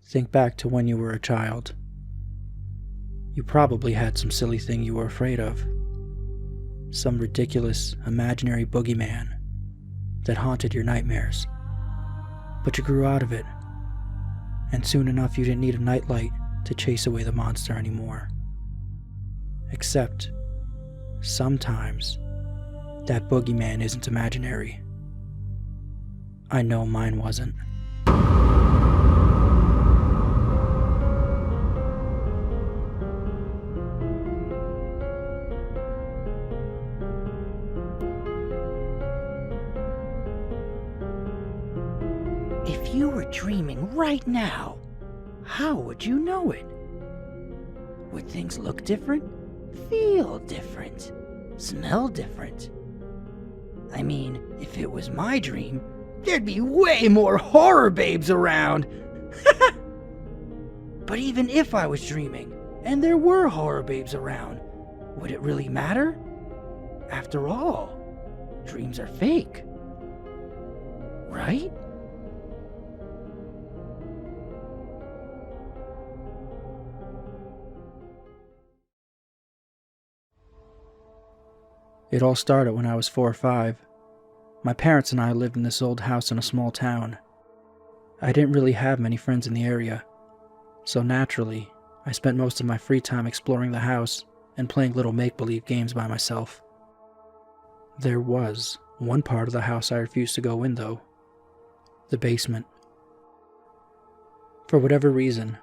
Think back to when you were a child. You probably had some silly thing you were afraid of. Some ridiculous, imaginary boogeyman that haunted your nightmares. But you grew out of it, and soon enough you didn't need a nightlight to chase away the monster anymore. Except, sometimes, that boogeyman isn't imaginary. I know mine wasn't. If you were dreaming right now, how would you know it? Would things look different? Feel different? Smell different? I mean, if it was my dream, there'd be way more horror babes around! But even if I was dreaming, and there were horror babes around, would it really matter? After all, dreams are fake. Right? It all started when I was 4 or 5. My parents and I lived in this old house in a small town. I didn't really have many friends in the area, so naturally, I spent most of my free time exploring the house and playing little make-believe games by myself. There was one part of the house I refused to go in though. The basement. For whatever reason,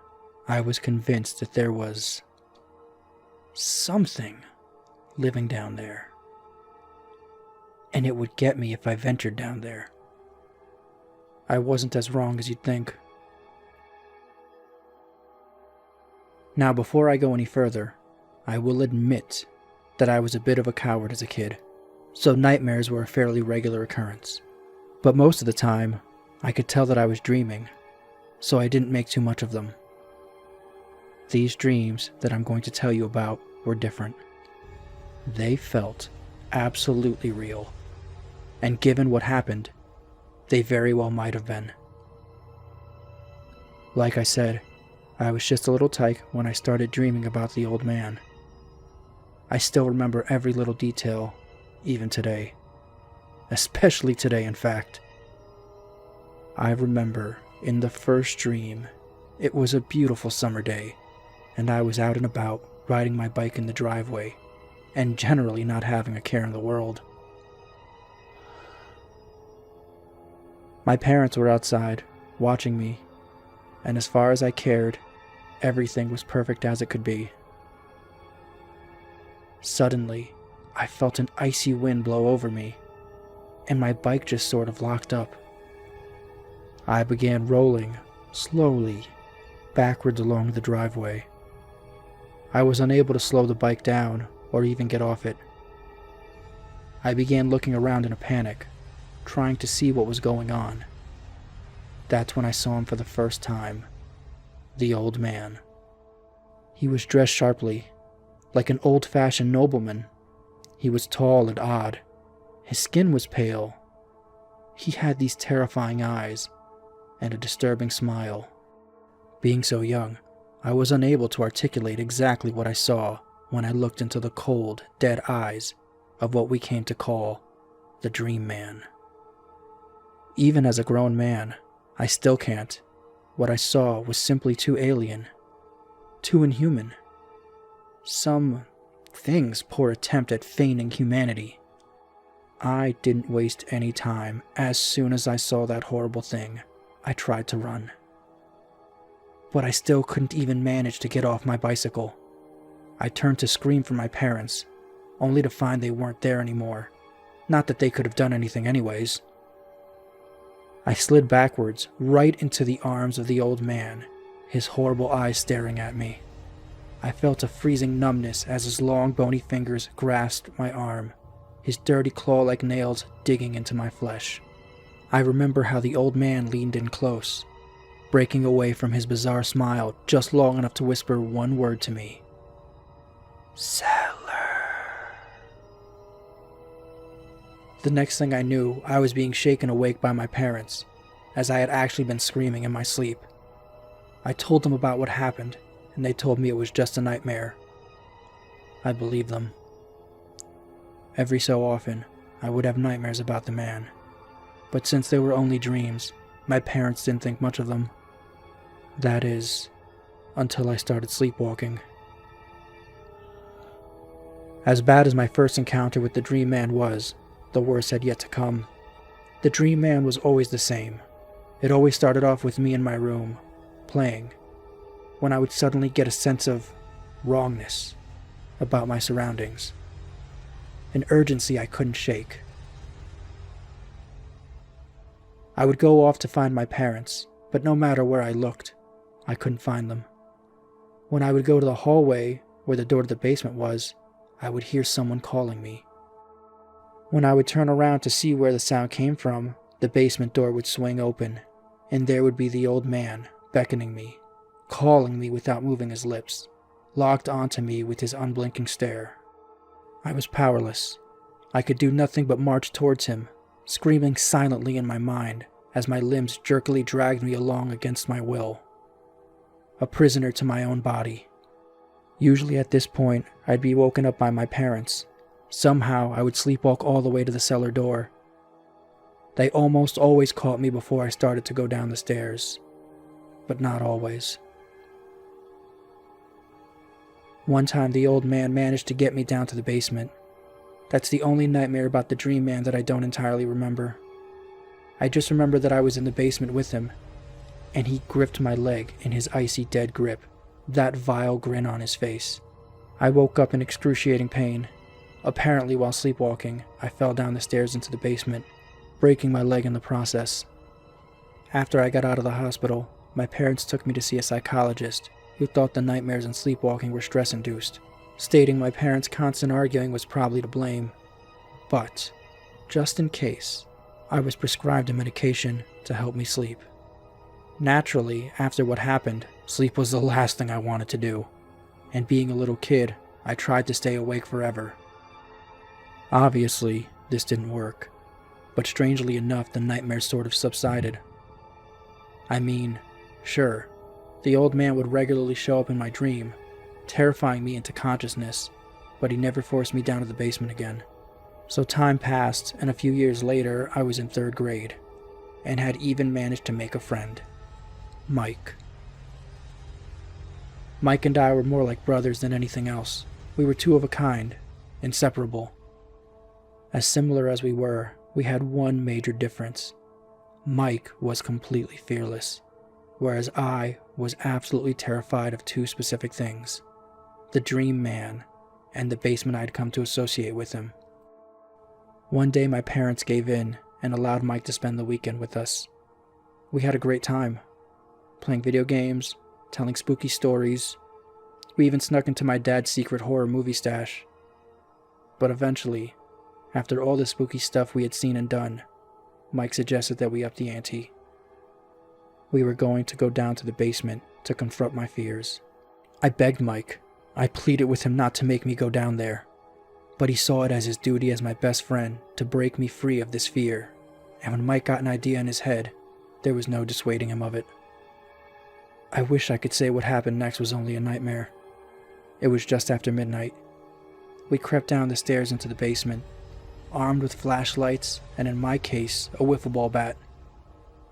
I was convinced that there was something living down there. And it would get me if I ventured down there. I wasn't as wrong as you'd think. Now, before I go any further, I will admit that I was a bit of a coward as a kid, so nightmares were a fairly regular occurrence. But most of the time, I could tell that I was dreaming, so I didn't make too much of them. These dreams that I'm going to tell you about were different. They felt absolutely real. And given what happened, they very well might have been. Like I said, I was just a little tyke when I started dreaming about the old man. I still remember every little detail, even today. Especially today, in fact. I remember, in the first dream, it was a beautiful summer day, and I was out and about, riding my bike in the driveway, and generally not having a care in the world. My parents were outside, watching me, and as far as I cared, everything was perfect as it could be. Suddenly, I felt an icy wind blow over me, and my bike just sort of locked up. I began rolling, slowly, backwards along the driveway. I was unable to slow the bike down, or even get off it. I began looking around in a panic, trying to see what was going on. That's when I saw him for the first time. The old man. He was dressed sharply, like an old-fashioned nobleman. He was tall and odd. His skin was pale. He had these terrifying eyes, and a disturbing smile. Being so young, I was unable to articulate exactly what I saw when I looked into the cold, dead eyes of what we came to call the Dream Man. Even as a grown man, I still can't. What I saw was simply too alien, too inhuman. Some thing's poor attempt at feigning humanity. I didn't waste any time. As soon as I saw that horrible thing, I tried to run. But I still couldn't even manage to get off my bicycle. I turned to scream for my parents, only to find they weren't there anymore. Not that they could have done anything anyways. I slid backwards, right into the arms of the old man, his horrible eyes staring at me. I felt a freezing numbness as his long, bony fingers grasped my arm, his dirty claw-like nails digging into my flesh. I remember how the old man leaned in close, breaking away from his bizarre smile just long enough to whisper one word to me. Cellar. The next thing I knew, I was being shaken awake by my parents, as I had actually been screaming in my sleep. I told them about what happened, and they told me it was just a nightmare. I believed them. Every so often, I would have nightmares about the man, but since they were only dreams, my parents didn't think much of them. That is, until I started sleepwalking. As bad as my first encounter with the Dream Man was, the worst had yet to come. The Dream Man was always the same. It always started off with me in my room, playing, when I would suddenly get a sense of wrongness about my surroundings. An urgency I couldn't shake. I would go off to find my parents, but no matter where I looked, I couldn't find them. When I would go to the hallway where the door to the basement was, I would hear someone calling me. When I would turn around to see where the sound came from, the basement door would swing open, and there would be the old man beckoning me, calling me without moving his lips, locked onto me with his unblinking stare. I was powerless. I could do nothing but march towards him, screaming silently in my mind as my limbs jerkily dragged me along against my will. A prisoner to my own body. Usually at this point, I'd be woken up by my parents. Somehow, I would sleepwalk all the way to the cellar door. They almost always caught me before I started to go down the stairs, but not always. One time, the old man managed to get me down to the basement. That's the only nightmare about the Dream Man that I don't entirely remember. I just remember that I was in the basement with him, and he gripped my leg in his icy dead grip, that vile grin on his face. I woke up in excruciating pain. Apparently, while sleepwalking, I fell down the stairs into the basement, breaking my leg in the process. After I got out of the hospital, my parents took me to see a psychologist who thought the nightmares and sleepwalking were stress-induced, stating my parents' constant arguing was probably to blame. But, just in case, I was prescribed a medication to help me sleep. Naturally, after what happened, sleep was the last thing I wanted to do, and being a little kid, I tried to stay awake forever. Obviously, this didn't work, but strangely enough, the nightmares sort of subsided. I mean, sure, the old man would regularly show up in my dream, terrifying me into consciousness, but he never forced me down to the basement again. So time passed, and a few years later, I was in 3rd grade, and had even managed to make a friend. Mike. Mike and I were more like brothers than anything else. We were two of a kind, inseparable. As similar as we were, we had one major difference. Mike was completely fearless, whereas I was absolutely terrified of 2 specific things: the Dream Man and the basement I'd come to associate with him. One day my parents gave in and allowed Mike to spend the weekend with us. We had a great time, playing video games, telling spooky stories. We even snuck into my dad's secret horror movie stash. But eventually, after all the spooky stuff we had seen and done, Mike suggested that we up the ante. We were going to go down to the basement to confront my fears. I begged Mike. I pleaded with him not to make me go down there. But he saw it as his duty as my best friend to break me free of this fear. And when Mike got an idea in his head, there was no dissuading him of it. I wish I could say what happened next was only a nightmare. It was just after midnight. We crept down the stairs into the basement, armed with flashlights and, in my case, a wiffle ball bat.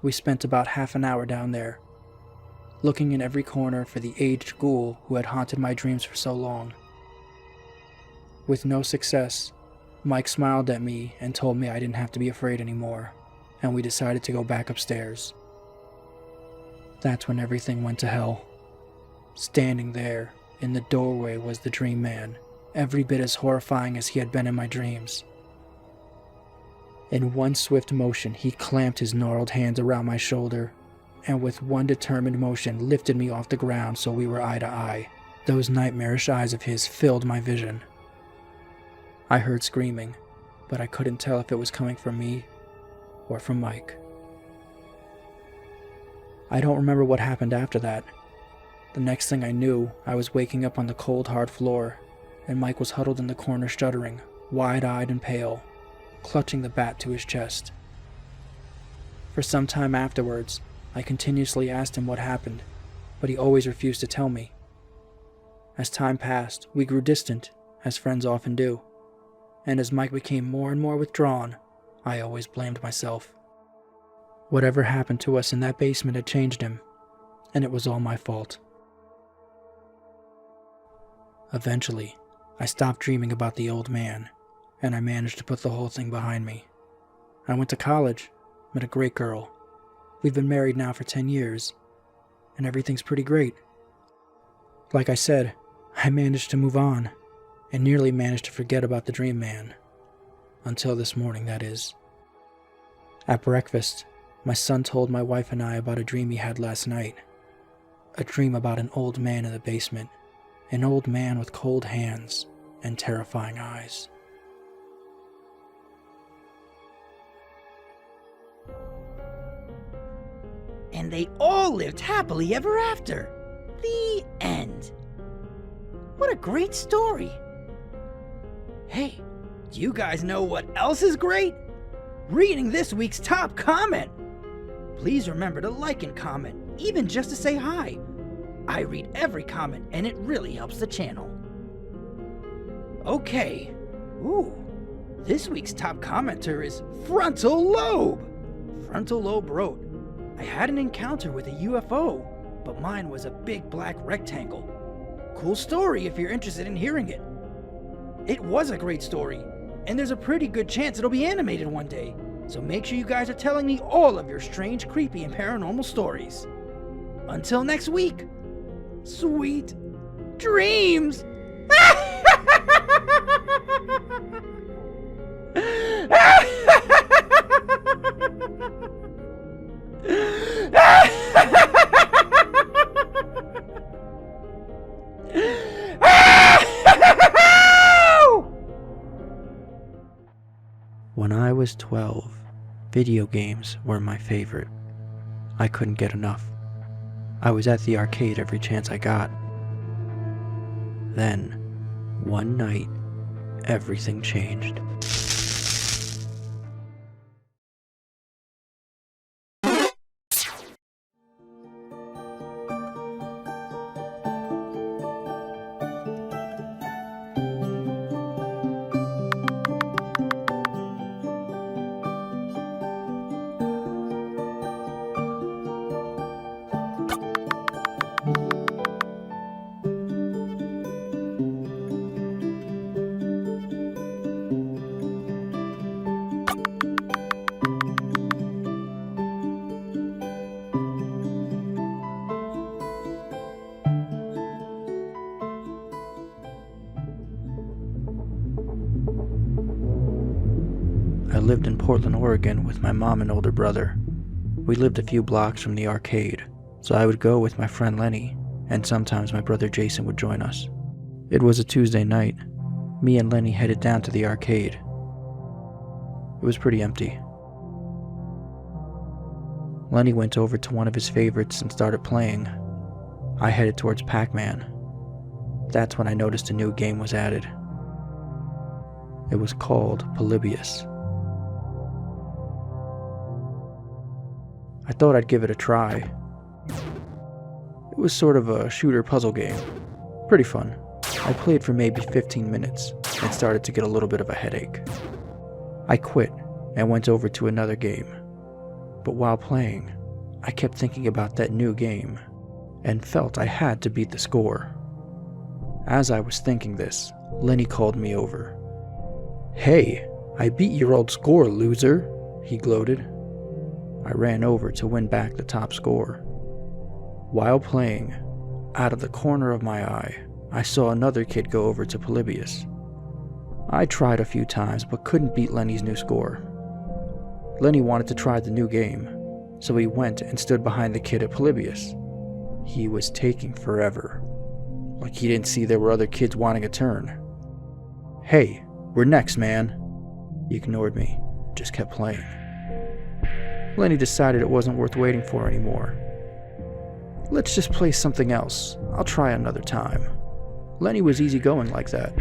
We spent about half an hour down there, looking in every corner for the aged ghoul who had haunted my dreams for so long. With no success, Mike smiled at me and told me I didn't have to be afraid anymore, and we decided to go back upstairs. That's when everything went to hell. Standing there, in the doorway, was the Dream Man, every bit as horrifying as he had been in my dreams. In one swift motion, he clamped his gnarled hands around my shoulder, and with one determined motion lifted me off the ground so we were eye to eye. Those nightmarish eyes of his filled my vision. I heard screaming, but I couldn't tell if it was coming from me or from Mike. I don't remember what happened after that. The next thing I knew, I was waking up on the cold, hard floor, and Mike was huddled in the corner shuddering, wide-eyed and pale, clutching the bat to his chest. For some time afterwards, I continuously asked him what happened, but he always refused to tell me. As time passed, we grew distant, as friends often do, and as Mike became more and more withdrawn, I always blamed myself. Whatever happened to us in that basement had changed him, and it was all my fault. Eventually, I stopped dreaming about the old man, and I managed to put the whole thing behind me. I went to college, met a great girl. We've been married now for 10 years, and everything's pretty great. Like I said, I managed to move on, and nearly managed to forget about the dream man. Until this morning, that is. At breakfast, my son told my wife and I about a dream he had last night. A dream about an old man in the basement. An old man with cold hands and terrifying eyes. And they all lived happily ever after. The end. What a great story. Hey, do you guys know what else is great? Reading this week's top comment. Please remember to like and comment, even just to say hi. I read every comment and it really helps the channel. Okay. Ooh. This week's top commenter is Frontal Lobe. Frontal Lobe wrote, I had an encounter with a UFO, but mine was a big black rectangle. Cool story if you're interested in hearing it. It was a great story, and there's a pretty good chance it'll be animated one day, so make sure you guys are telling me all of your strange, creepy, and paranormal stories. Until next week, sweet dreams! When I was 12, video games were my favorite. I couldn't get enough. I was at the arcade every chance I got. Then, one night, everything changed. I lived in Portland, Oregon with my mom and older brother. We lived a few blocks from the arcade, so I would go with my friend Lenny, and sometimes my brother Jason would join us. It was a Tuesday night. Me and Lenny headed down to the arcade. It was pretty empty. Lenny went over to one of his favorites and started playing. I headed towards Pac-Man. That's when I noticed a new game was added. It was called Polybius. I thought I'd give it a try. It was sort of a shooter puzzle game. Pretty fun. I played for maybe 15 minutes and started to get a little bit of a headache. I quit and went over to another game. But while playing, I kept thinking about that new game and felt I had to beat the score. As I was thinking this, Lenny called me over. "Hey, I beat your old score, loser," he gloated. I ran over to win back the top score. While playing, out of the corner of my eye, I saw another kid go over to Polybius. I tried a few times but couldn't beat Lenny's new score. Lenny wanted to try the new game, so he went and stood behind the kid at Polybius. He was taking forever. Like he didn't see there were other kids wanting a turn. "Hey, we're next, man." He ignored me, just kept playing. Lenny decided it wasn't worth waiting for anymore. "Let's just play something else. I'll try another time." Lenny was easygoing like that.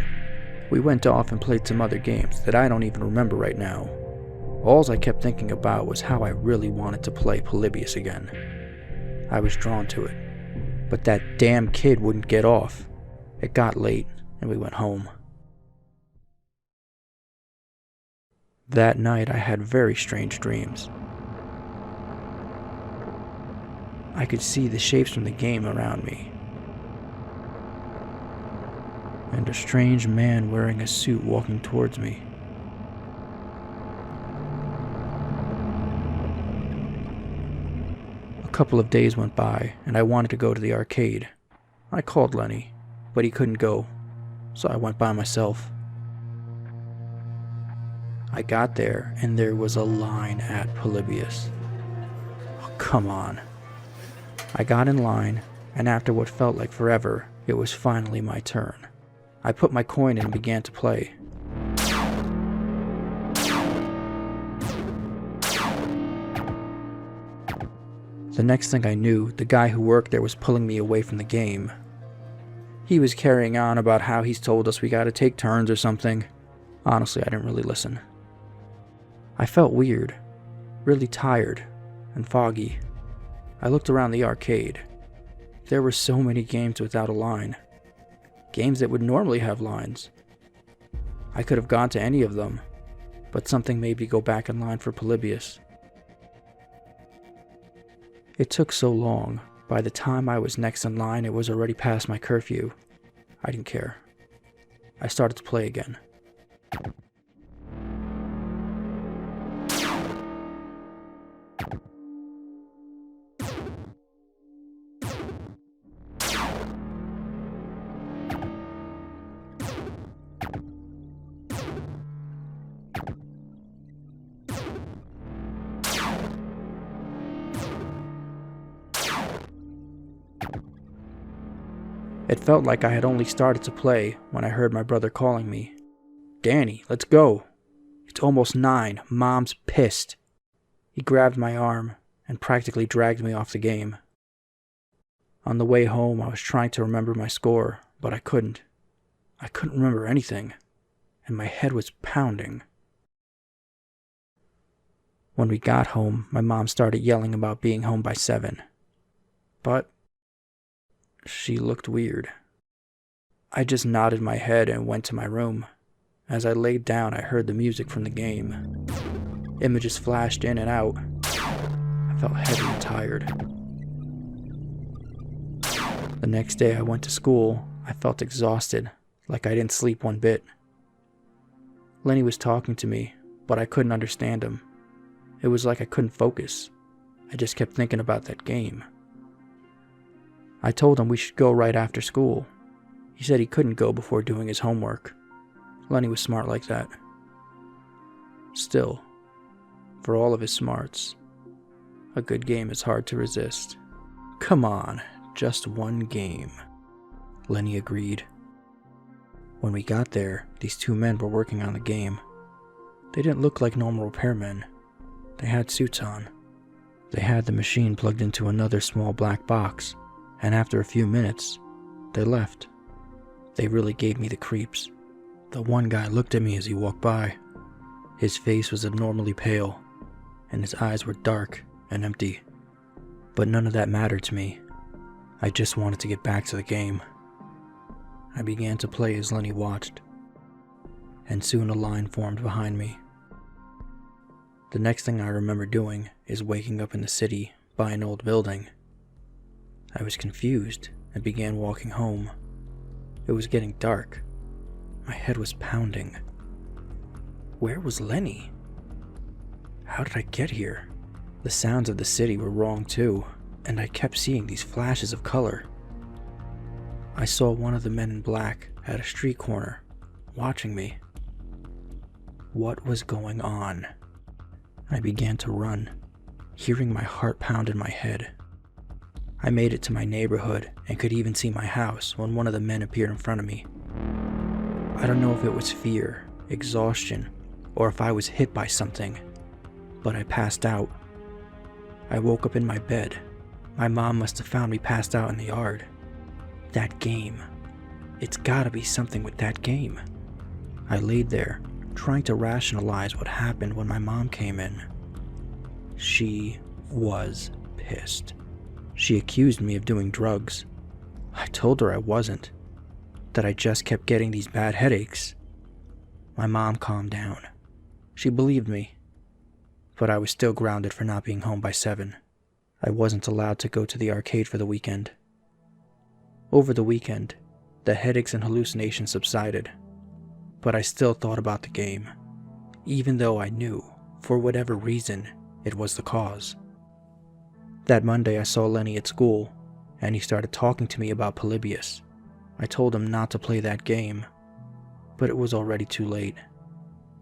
We went off and played some other games that I don't even remember right now. All I kept thinking about was how I really wanted to play Polybius again. I was drawn to it, but that damn kid wouldn't get off. It got late, and we went home. That night, I had very strange dreams. I could see the shapes from the game around me, and a strange man wearing a suit walking towards me. A couple of days went by, and I wanted to go to the arcade. I called Lenny, but he couldn't go, so I went by myself. I got there, and there was a line at Polybius. Oh, come on. I got in line, and after what felt like forever, it was finally my turn. I put my coin in and began to play. The next thing I knew, the guy who worked there was pulling me away from the game. He was carrying on about how he's told us we gotta take turns or something. Honestly, I didn't really listen. I felt weird, really tired, and foggy. I looked around the arcade. There were so many games without a line. Games that would normally have lines. I could have gone to any of them, but something made me go back in line for Polybius. It took so long. By the time I was next in line, it was already past my curfew. I didn't care. I started to play again. It felt like I had only started to play when I heard my brother calling me. "Danny, let's go. It's almost 9. Mom's pissed." He grabbed my arm and practically dragged me off the game. On the way home, I was trying to remember my score, but I couldn't. I couldn't remember anything, and my head was pounding. When we got home, my mom started yelling about being home by 7. But she looked weird. I just nodded my head and went to my room. As I laid down, I heard the music from the game. Images flashed in and out. I felt heavy and tired. The next day I went to school. I felt exhausted, like I didn't sleep one bit. Lenny was talking to me, but I couldn't understand him. It was like I couldn't focus. I just kept thinking about that game. I told him we should go right after school. He said he couldn't go before doing his homework. Lenny was smart like that. Still, for all of his smarts, a good game is hard to resist. "Come on, just one game," Lenny agreed. When we got there, these 2 men were working on the game. They didn't look like normal repairmen. They had suits on. They had the machine plugged into another small black box, and after a few minutes, they left. They really gave me the creeps. The one guy looked at me as he walked by. His face was abnormally pale, and his eyes were dark and empty. But none of that mattered to me. I just wanted to get back to the game. I began to play as Lenny watched, and soon a line formed behind me. The next thing I remember doing is waking up in the city by an old building. I was confused and began walking home. It was getting dark. My head was pounding. Where was Lenny? How did I get here? The sounds of the city were wrong too, and I kept seeing these flashes of color. I saw one of the men in black at a street corner, watching me. What was going on? I began to run, hearing my heart pound in my head. I made it to my neighborhood and could even see my house when one of the men appeared in front of me. I don't know if it was fear, exhaustion, or if I was hit by something, but I passed out. I woke up in my bed. My mom must have found me passed out in the yard. That game. It's gotta be something with that game. I laid there, trying to rationalize what happened when my mom came in. She was pissed. She accused me of doing drugs, I told her I wasn't, that I just kept getting these bad headaches. My mom calmed down. She believed me, but I was still grounded for not being home by 7. I wasn't allowed to go to the arcade for the weekend. Over the weekend, the headaches and hallucinations subsided, but I still thought about the game, even though I knew, for whatever reason, it was the cause. That Monday I saw Lenny at school, and he started talking to me about Polybius. I told him not to play that game, but it was already too late.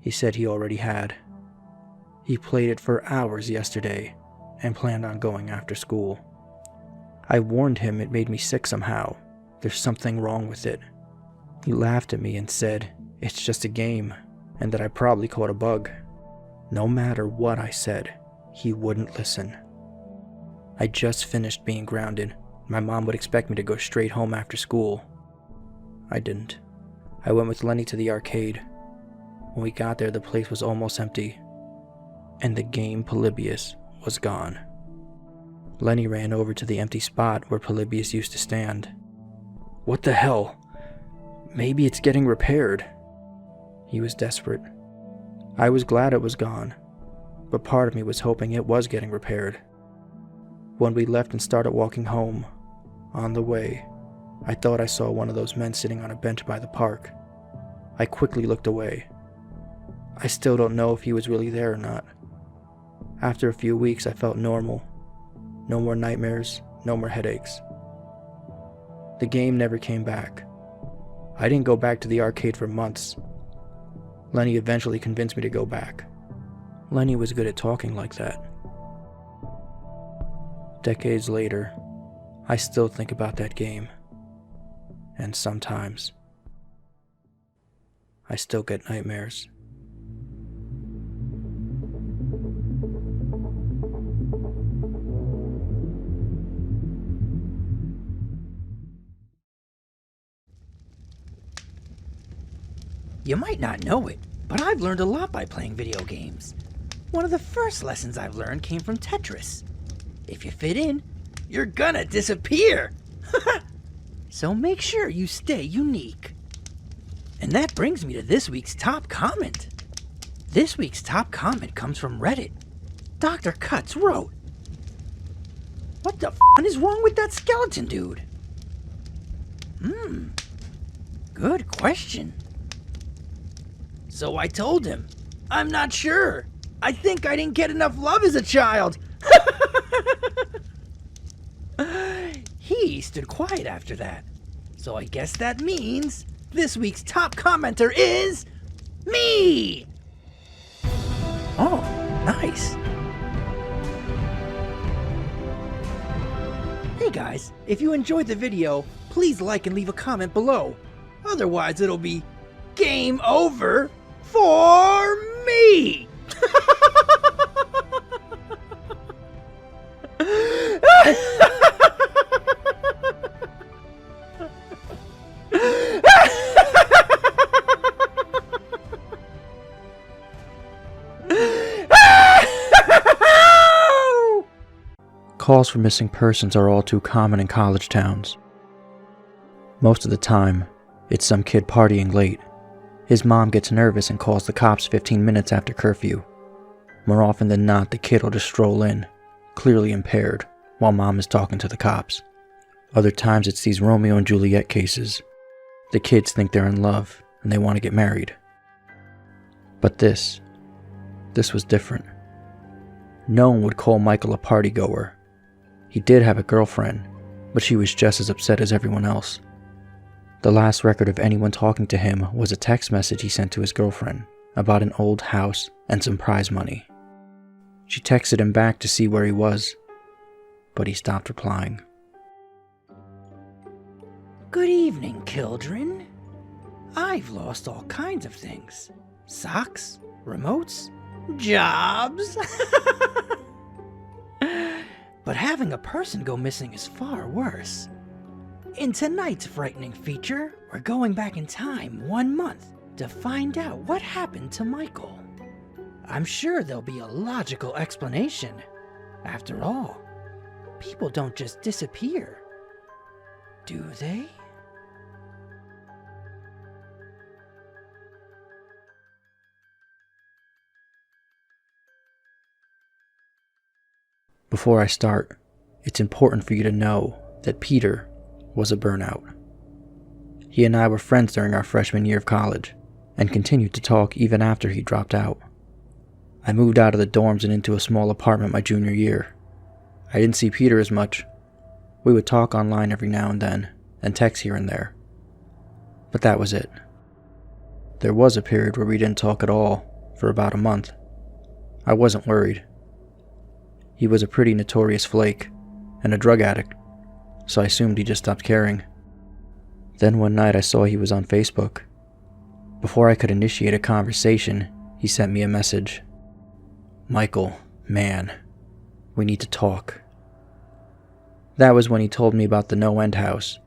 He said he already had. He played it for hours yesterday, and planned on going after school. I warned him it made me sick somehow. There's something wrong with it. He laughed at me and said, it's just a game, and that I probably caught a bug. No matter what I said, he wouldn't listen. I just finished being grounded. My mom would expect me to go straight home after school. I didn't. I went with Lenny to the arcade. When we got there, the place was almost empty, and the game Polybius was gone. Lenny ran over to the empty spot where Polybius used to stand. What the hell? Maybe it's getting repaired. He was desperate. I was glad it was gone, but part of me was hoping it was getting repaired. When we left and started walking home, on the way, I thought I saw one of those men sitting on a bench by the park. I quickly looked away. I still don't know if he was really there or not. After a few weeks, I felt normal. No more nightmares, no more headaches. The game never came back. I didn't go back to the arcade for months. Lenny eventually convinced me to go back. Lenny was good at talking like that. Decades later, I still think about that game. And sometimes, I still get nightmares. You might not know it, but I've learned a lot by playing video games. One of the first lessons I've learned came from Tetris. If you fit in, you're gonna disappear. So make sure you stay unique. And that brings me to this week's top comment. This week's top comment comes from Reddit. Dr. Cuts wrote, "What the f*** is wrong with that skeleton dude?" Good question. So I told him, I'm not sure. I think I didn't get enough love as a child. He stood quiet after that. So I guess that means this week's top commenter is me. Oh, nice. Hey guys, if you enjoyed the video, please like and leave a comment below. Otherwise it'll be game over for me. Calls for missing persons are all too common in college towns. Most of the time, it's some kid partying late. His mom gets nervous and calls the cops 15 minutes after curfew. More often than not, the kid will just stroll in, clearly impaired, while mom is talking to the cops. Other times it's these Romeo and Juliet cases. The kids think they're in love and they want to get married. But this was different. No one would call Michael a partygoer. He did have a girlfriend, but she was just as upset as everyone else. The last record of anyone talking to him was a text message he sent to his girlfriend about an old house and some prize money. She texted him back to see where he was, but he stopped replying. Good evening, children. I've lost all kinds of things. Socks, remotes, jobs. But having a person go missing is far worse. In tonight's frightening feature, we're going back in time 1 month to find out what happened to Michael. I'm sure there'll be a logical explanation. After all, people don't just disappear. Do they? Before I start, it's important for you to know that Peter was a burnout. He and I were friends during our freshman year of college, and continued to talk even after he dropped out. I moved out of the dorms and into a small apartment my junior year. I didn't see Peter as much. We would talk online every now and then, and text here and there. But that was it. There was a period where we didn't talk at all, for about a month. I wasn't worried. He was a pretty notorious flake, and a drug addict, so I assumed he just stopped caring. Then one night I saw he was on Facebook. Before I could initiate a conversation, he sent me a message. "Michael, man, we need to talk." That was when he told me about the No End House.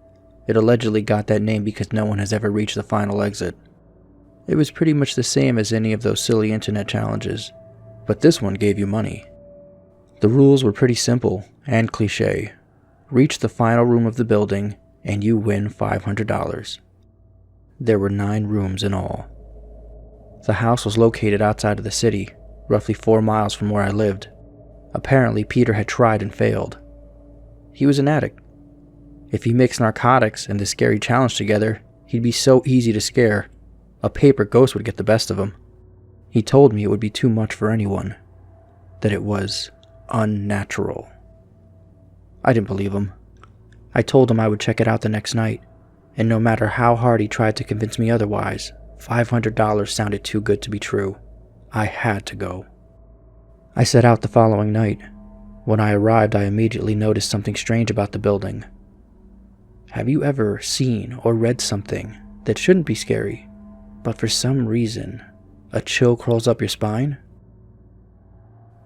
It allegedly got that name because no one has ever reached the final exit. It was pretty much the same as any of those silly internet challenges, but this one gave you money. The rules were pretty simple and cliche. Reach the final room of the building and you win $500. There were 9 rooms in all. The house was located outside of the city, roughly 4 miles from where I lived. Apparently, Peter had tried and failed. He was an addict. If he mixed narcotics and the scary challenge together, he'd be so easy to scare. A paper ghost would get the best of him. He told me it would be too much for anyone. That it was unnatural. I didn't believe him. I told him I would check it out the next night, and no matter how hard he tried to convince me otherwise, $500 sounded too good to be true. I had to go. I set out the following night. When I arrived, I immediately noticed something strange about the building. Have you ever seen or read something that shouldn't be scary, but for some reason, a chill crawls up your spine?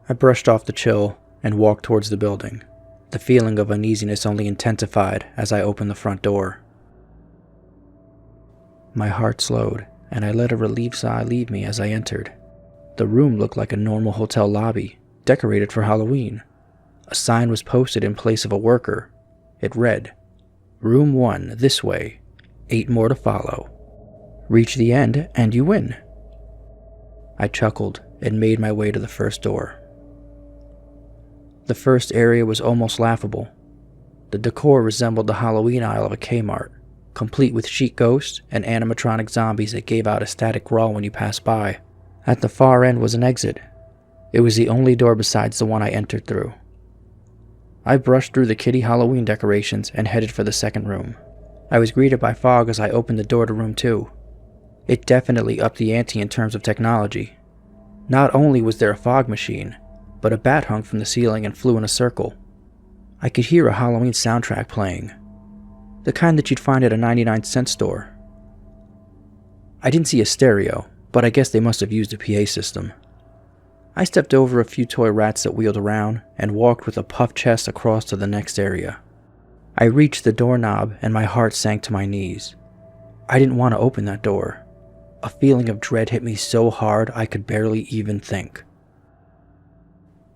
I brushed off the chill and walked towards the building. The feeling of uneasiness only intensified as I opened the front door. My heart slowed, and I let a relieved sigh leave me as I entered. The room looked like a normal hotel lobby, decorated for Halloween. A sign was posted in place of a worker. It read, "Room 1, this way. 8 more to follow. Reach the end and you win." I chuckled and made my way to the first door. The first area was almost laughable. The decor resembled the Halloween aisle of a Kmart, complete with chic ghosts and animatronic zombies that gave out a static growl when you passed by. At the far end was an exit. It was the only door besides the one I entered through. I brushed through the kiddie Halloween decorations and headed for the second room. I was greeted by fog as I opened the door to room 2. It definitely upped the ante in terms of technology. Not only was there a fog machine, but a bat hung from the ceiling and flew in a circle. I could hear a Halloween soundtrack playing, the kind that you'd find at a 99-cent store. I didn't see a stereo, but I guess they must have used a PA system. I stepped over a few toy rats that wheeled around and walked with a puffed chest across to the next area. I reached the doorknob and my heart sank to my knees. I didn't want to open that door. A feeling of dread hit me so hard I could barely even think.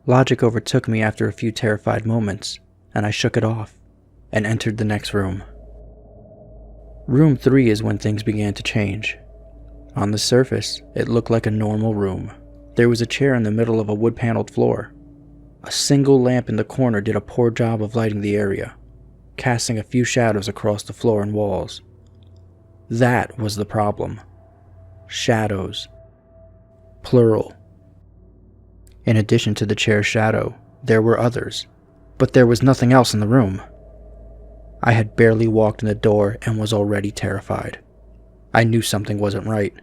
Logic overtook me after a few terrified moments, and I shook it off and entered the next room. Room 3 is when things began to change. On the surface, it looked like a normal room. There was a chair in the middle of a wood-paneled floor. A single lamp in the corner did a poor job of lighting the area, casting a few shadows across the floor and walls. That was the problem. Shadows. Plural. In addition to the chair's shadow, there were others, but there was nothing else in the room. I had barely walked in the door and was already terrified. I knew something wasn't right.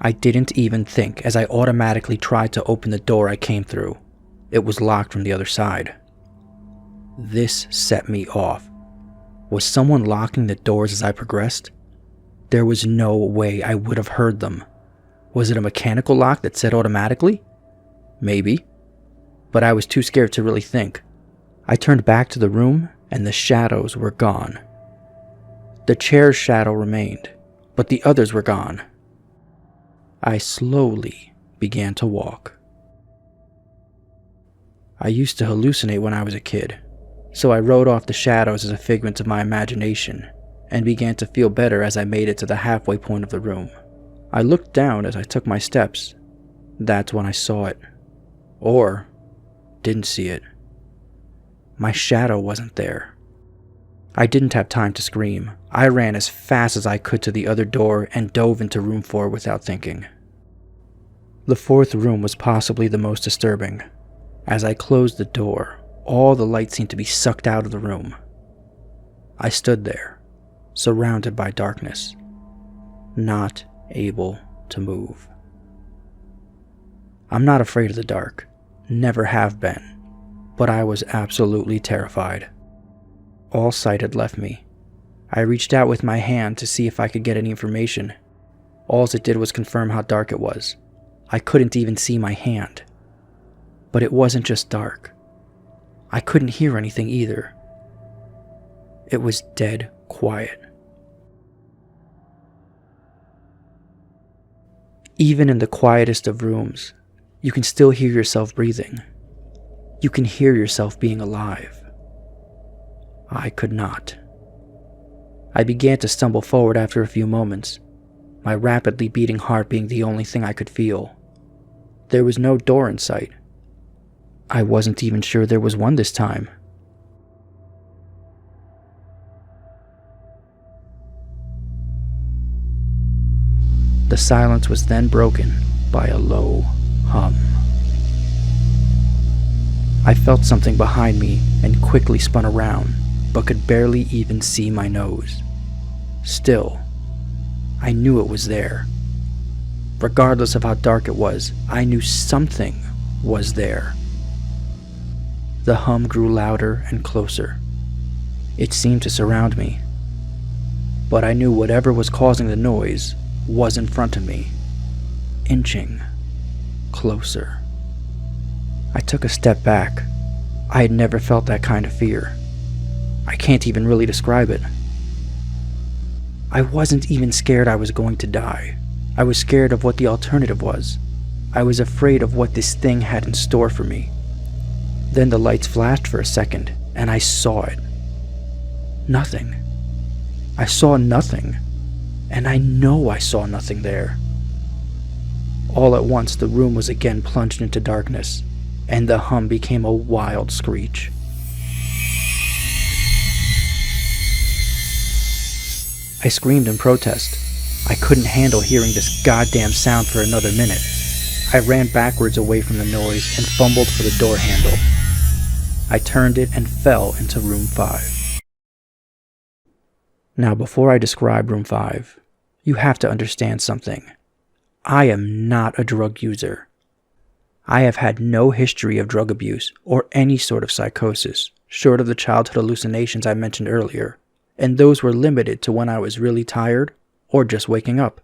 I didn't even think as I automatically tried to open the door I came through. It was locked from the other side. This set me off. Was someone locking the doors as I progressed? There was no way I would have heard them. Was it a mechanical lock that said automatically? Maybe. But I was too scared to really think. I turned back to the room and the shadows were gone. The chair's shadow remained, but the others were gone. I slowly began to walk. I used to hallucinate when I was a kid. so I wrote off the shadows as a figment of my imagination and began to feel better as I made it to the halfway point of the room. I looked down as I took my steps. That's when I saw it. Or didn't see it. My shadow wasn't there. I didn't have time to scream. I ran as fast as I could to the other door and dove into room 4 without thinking. The fourth room was possibly the most disturbing. As I closed the door, all the light seemed to be sucked out of the room. I stood there, surrounded by darkness, not able to move. I'm not afraid of the dark, never have been, but I was absolutely terrified. All sight had left me. I reached out with my hand to see if I could get any information. All it did was confirm how dark it was. I couldn't even see my hand. But it wasn't just dark. I couldn't hear anything either. It was dead quiet. Even in the quietest of rooms, you can still hear yourself breathing. You can hear yourself being alive. I could not. I began to stumble forward after a few moments, my rapidly beating heart being the only thing I could feel. There was no door in sight. I wasn't even sure there was one this time. The silence was then broken by a low hum. I felt something behind me and quickly spun around, but could barely even see my nose. Still, I knew it was there. Regardless of how dark it was, I knew something was there. The hum grew louder and closer. It seemed to surround me. But I knew whatever was causing the noise was in front of me, inching closer. I took a step back. I had never felt that kind of fear. I can't even really describe it. I wasn't even scared I was going to die. I was scared of what the alternative was. I was afraid of what this thing had in store for me. Then the lights flashed for a second, and I saw it. Nothing. I saw nothing, and I know I saw nothing there. All at once, the room was again plunged into darkness, and the hum became a wild screech. I screamed in protest. I couldn't handle hearing this goddamn sound for another minute. I ran backwards away from the noise and fumbled for the door handle. I turned it and fell into room 5. Now, before I describe room 5, you have to understand something. I am not a drug user. I have had no history of drug abuse or any sort of psychosis, short of the childhood hallucinations I mentioned earlier, and those were limited to when I was really tired or just waking up.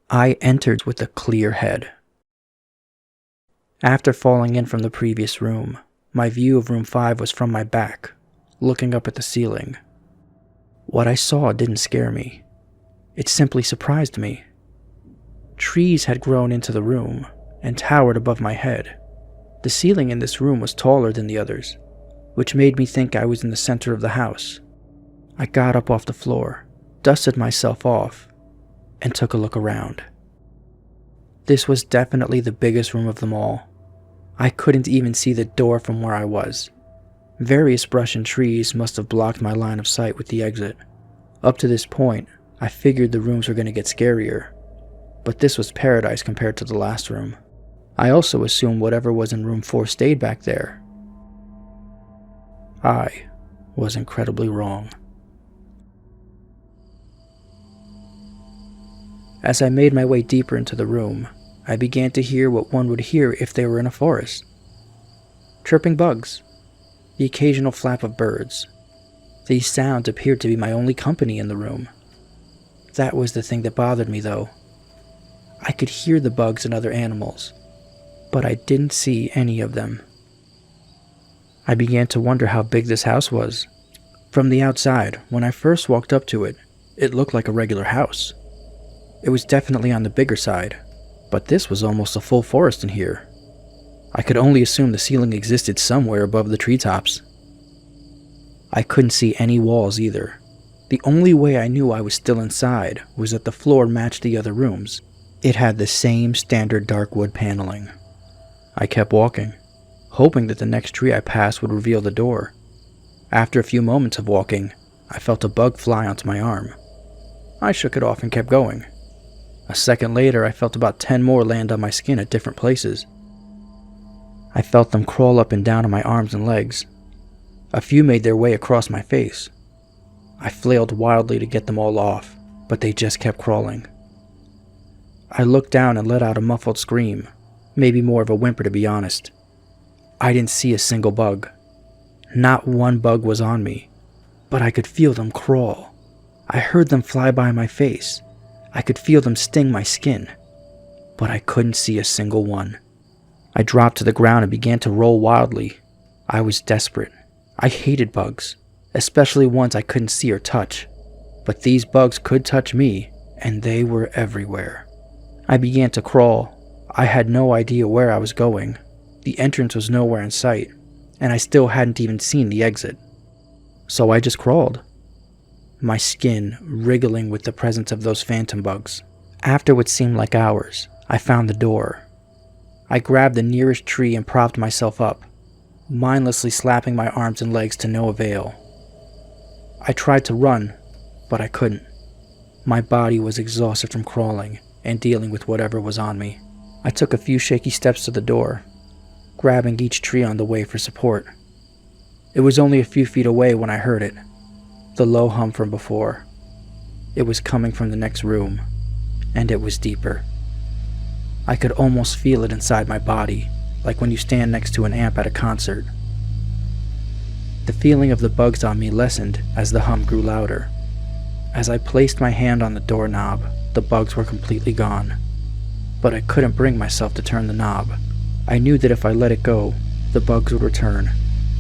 I entered with a clear head. After falling in from the previous room, my view of room 5 was from my back, looking up at the ceiling. What I saw didn't scare me. It simply surprised me. Trees had grown into the room and towered above my head. The ceiling in this room was taller than the others, which made me think I was in the center of the house. I got up off the floor, dusted myself off, and took a look around. This was definitely the biggest room of them all. I couldn't even see the door from where I was. Various brush and trees must have blocked my line of sight with the exit. Up to this point, I figured the rooms were going to get scarier, but this was paradise compared to the last room. I also assumed whatever was in room 4 stayed back there. I was incredibly wrong. As I made my way deeper into the room, I began to hear what one would hear if they were in a forest. Chirping bugs, the occasional flap of birds. These sounds appeared to be my only company in the room. That was the thing that bothered me, though. I could hear the bugs and other animals, but I didn't see any of them. I began to wonder how big this house was. From the outside, when I first walked up to it, it looked like a regular house. It was definitely on the bigger side, but this was almost a full forest in here. I could only assume the ceiling existed somewhere above the treetops. I couldn't see any walls either. The only way I knew I was still inside was that the floor matched the other rooms. It had the same standard dark wood paneling. I kept walking, hoping that the next tree I passed would reveal the door. After a few moments of walking, I felt a bug fly onto my arm. I shook it off and kept going. A second later, I felt about 10 more land on my skin at different places. I felt them crawl up and down on my arms and legs. A few made their way across my face. I flailed wildly to get them all off, but they just kept crawling. I looked down and let out a muffled scream, maybe more of a whimper to be honest. I didn't see a single bug. Not one bug was on me, but I could feel them crawl. I heard them fly by my face. I could feel them sting my skin, but I couldn't see a single one. I dropped to the ground and began to roll wildly. I was desperate. I hated bugs, especially ones I couldn't see or touch. But these bugs could touch me, and they were everywhere. I began to crawl. I had no idea where I was going. The entrance was nowhere in sight, and I still hadn't even seen the exit. So I just crawled, my skin wriggling with the presence of those phantom bugs. After what seemed like hours, I found the door. I grabbed the nearest tree and propped myself up, mindlessly slapping my arms and legs to no avail. I tried to run, but I couldn't. My body was exhausted from crawling and dealing with whatever was on me. I took a few shaky steps to the door, grabbing each tree on the way for support. It was only a few feet away when I heard it, the low hum from before. It was coming from the next room, and it was deeper. I could almost feel it inside my body, like when you stand next to an amp at a concert. The feeling of the bugs on me lessened as the hum grew louder. As I placed my hand on the doorknob, the bugs were completely gone. But I couldn't bring myself to turn the knob. I knew that if I let it go, the bugs would return,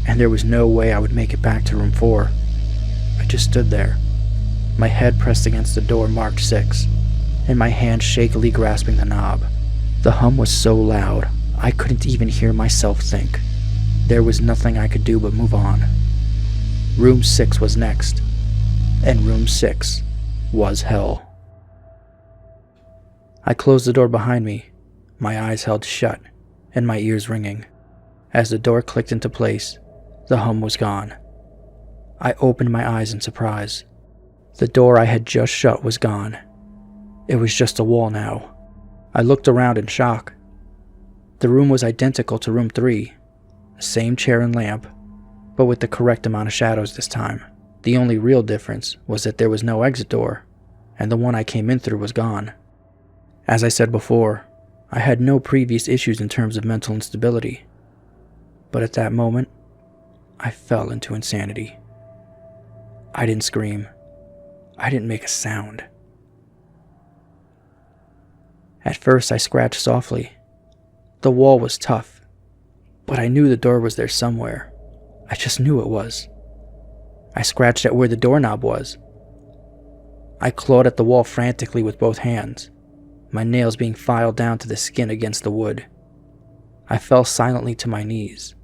and there was no way I would make it back to room 4. I just stood there, my head pressed against the door marked 6, and my hand shakily grasping the knob. The hum was so loud, I couldn't even hear myself think. There was nothing I could do but move on. Room 6 was next, and room 6 was hell. I closed the door behind me, my eyes held shut, and my ears ringing. As the door clicked into place, the hum was gone. I opened my eyes in surprise. The door I had just shut was gone. It was just a wall now. I looked around in shock. The room was identical to room 3, the same chair and lamp, but with the correct amount of shadows this time. The only real difference was that there was no exit door, and the one I came in through was gone. As I said before, I had no previous issues in terms of mental instability, but at that moment, I fell into insanity. I didn't scream. I didn't make a sound. At first, I scratched softly. The wall was tough, but I knew the door was there somewhere. I just knew it was. I scratched at where the doorknob was. I clawed at the wall frantically with both hands, my nails being filed down to the skin against the wood. I fell silently to my knees.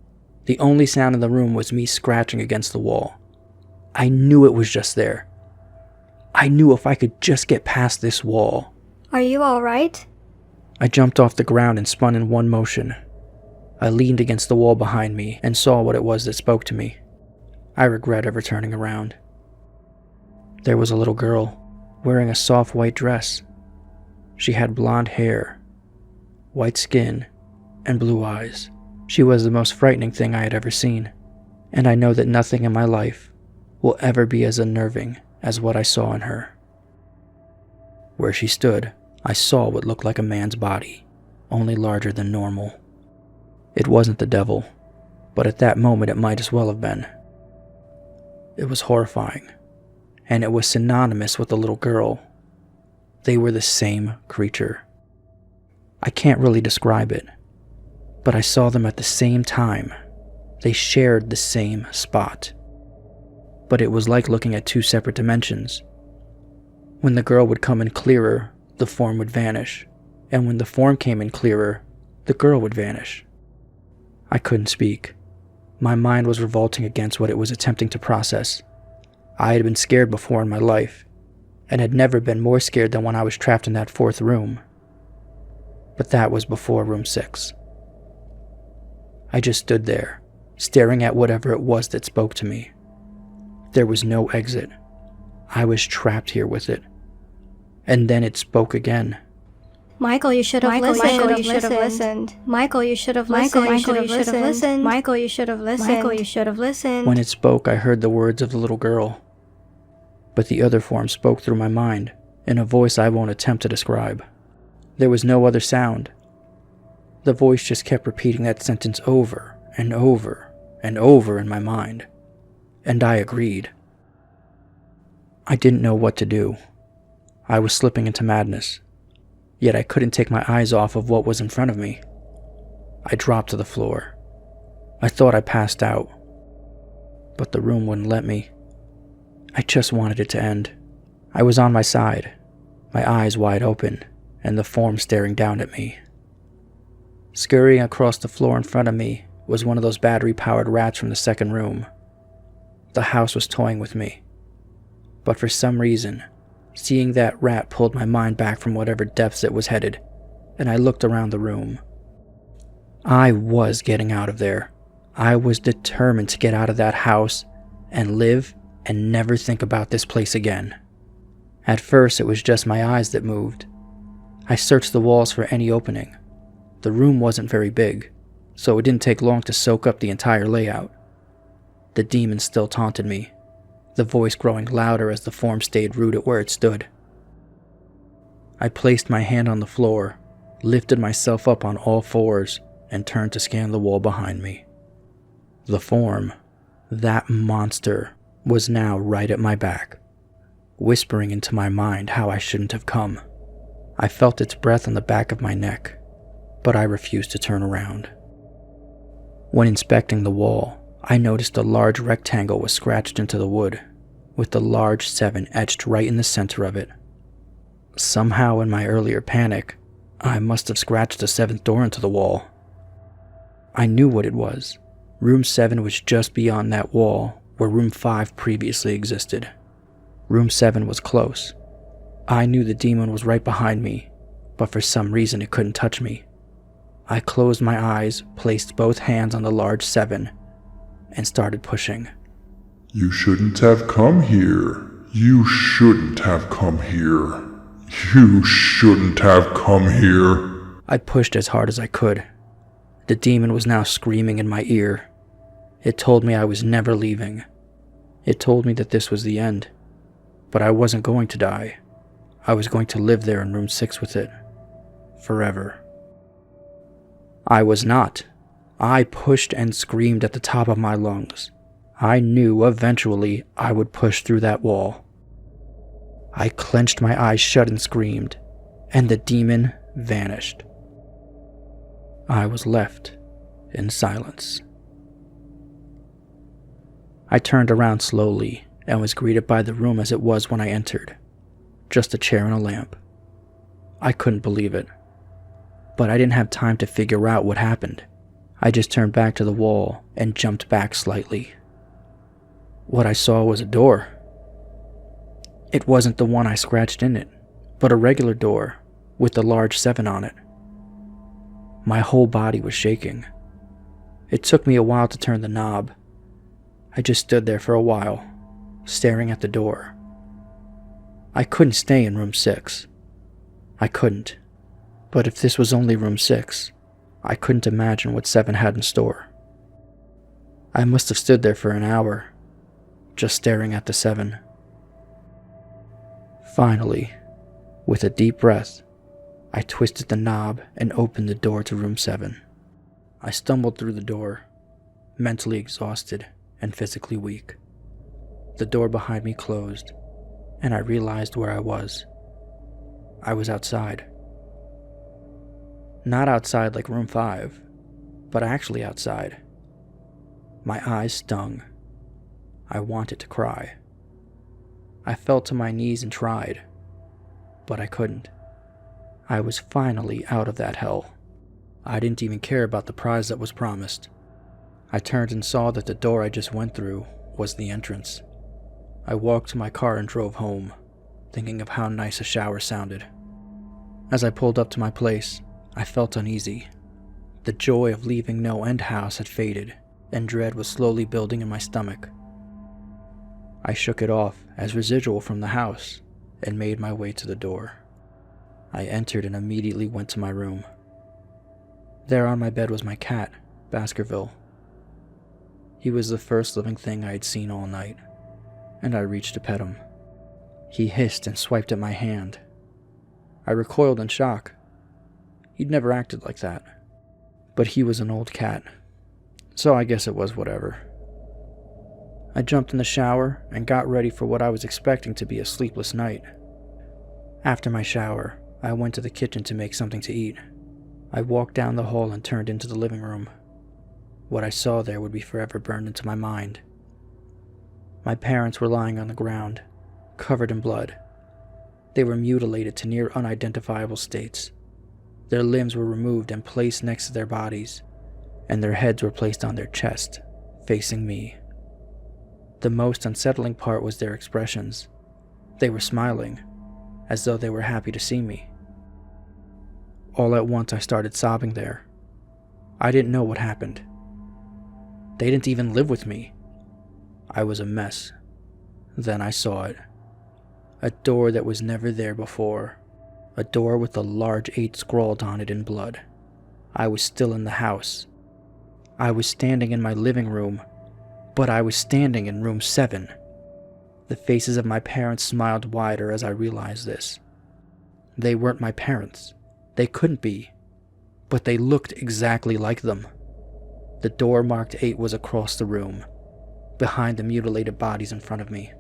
The only sound in the room was me scratching against the wall. I knew it was just there. I knew if I could just get past this wall. Are you alright? I jumped off the ground and spun in one motion. I leaned against the wall behind me and saw what it was that spoke to me. I regret ever turning around. There was a little girl, wearing a soft white dress. She had blonde hair, white skin, and blue eyes. She was the most frightening thing I had ever seen, and I know that nothing in my life will ever be as unnerving as what I saw in her. Where she stood, I saw what looked like a man's body, only larger than normal. It wasn't the devil, but at that moment it might as well have been. It was horrifying, and it was synonymous with the little girl. They were the same creature. I can't really describe it, but I saw them at the same time. They shared the same spot. But it was like looking at two separate dimensions. When the girl would come in clearer, the form would vanish, and when the form came in clearer, the girl would vanish. I couldn't speak. My mind was revolting against what it was attempting to process. I had been scared before in my life, and had never been more scared than when I was trapped in that fourth room. But that was before room 6. I just stood there, staring at whatever it was that spoke to me. There was no exit. I was trapped here with it. And then it spoke again. Michael, you should have listened. Michael, you should have listened. Michael, you should have listened. Michael, you should have listened. Michael, you should have listened. Michael, you should have listened. When it spoke, I heard the words of the little girl. But the other form spoke through my mind, in a voice I won't attempt to describe. There was no other sound. The voice just kept repeating that sentence over and over and over in my mind. And I agreed. I didn't know what to do. I was slipping into madness. Yet I couldn't take my eyes off of what was in front of me. I dropped to the floor. I thought I passed out. But the room wouldn't let me. I just wanted it to end. I was on my side, my eyes wide open, and the form staring down at me. Scurrying across the floor in front of me was one of those battery-powered rats from the second room. The house was toying with me. But for some reason, seeing that rat pulled my mind back from whatever depths it was headed, and I looked around the room. I was getting out of there. I was determined to get out of that house and live and never think about this place again. At first, it was just my eyes that moved. I searched the walls for any opening. The room wasn't very big, so it didn't take long to soak up the entire layout. The demon still taunted me, the voice growing louder as the form stayed rooted where it stood. I placed my hand on the floor, lifted myself up on all fours, and turned to scan the wall behind me. The form, that monster, was now right at my back, whispering into my mind how I shouldn't have come. I felt its breath on the back of my neck, but I refused to turn around. When inspecting the wall, I noticed a large rectangle was scratched into the wood, with the large 7 etched right in the center of it. Somehow in my earlier panic, I must have scratched the 7th door into the wall. I knew what it was. Room 7 was just beyond that wall where room 5 previously existed. Room 7 was close. I knew the demon was right behind me, but for some reason it couldn't touch me. I closed my eyes, placed both hands on the large 7, and started pushing. You shouldn't have come here. You shouldn't have come here. You shouldn't have come here. I pushed as hard as I could. The demon was now screaming in my ear. It told me I was never leaving. It told me that this was the end. But I wasn't going to die. I was going to live there in room 6 with it. Forever. I was not. I pushed and screamed at the top of my lungs. I knew eventually I would push through that wall. I clenched my eyes shut and screamed, and the demon vanished. I was left in silence. I turned around slowly and was greeted by the room as it was when I entered. Just a chair and a lamp. I couldn't believe it. But I didn't have time to figure out what happened. I just turned back to the wall and jumped back slightly. What I saw was a door. It wasn't the one I scratched in it, but a regular door with the large 7 on it. My whole body was shaking. It took me a while to turn the knob. I just stood there for a while, staring at the door. I couldn't stay in room 6. I couldn't. But if this was only room 6, I couldn't imagine what 7 had in store. I must have stood there for an hour, just staring at the 7. Finally, with a deep breath, I twisted the knob and opened the door to room 7. I stumbled through the door, mentally exhausted and physically weak. The door behind me closed, and I realized where I was. I was outside. Not outside like room 5, but actually outside. My eyes stung. I wanted to cry. I fell to my knees and tried, but I couldn't. I was finally out of that hell. I didn't even care about the prize that was promised. I turned and saw that the door I just went through was the entrance. I walked to my car and drove home, thinking of how nice a shower sounded. As I pulled up to my place, I felt uneasy. The joy of leaving No End House had faded, and dread was slowly building in my stomach. I shook it off as residual from the house and made my way to the door. I entered and immediately went to my room. There on my bed was my cat, Baskerville. He was the first living thing I had seen all night, and I reached to pet him. He hissed and swiped at my hand. I recoiled in shock. He'd never acted like that. But he was an old cat, so I guess it was whatever. I jumped in the shower and got ready for what I was expecting to be a sleepless night. After my shower, I went to the kitchen to make something to eat. I walked down the hall and turned into the living room. What I saw there would be forever burned into my mind. My parents were lying on the ground, covered in blood. They were mutilated to near unidentifiable states. Their limbs were removed and placed next to their bodies, and their heads were placed on their chest, facing me. The most unsettling part was their expressions. They were smiling, as though they were happy to see me. All at once I started sobbing there. I didn't know what happened. They didn't even live with me. I was a mess. Then I saw it. A door that was never there before. A door with a large 8 scrawled on it in blood. I was still in the house. I was standing in my living room, but I was standing in room 7. The faces of my parents smiled wider as I realized this. They weren't my parents. They couldn't be. But they looked exactly like them. The door marked 8 was across the room, behind the mutilated bodies in front of me.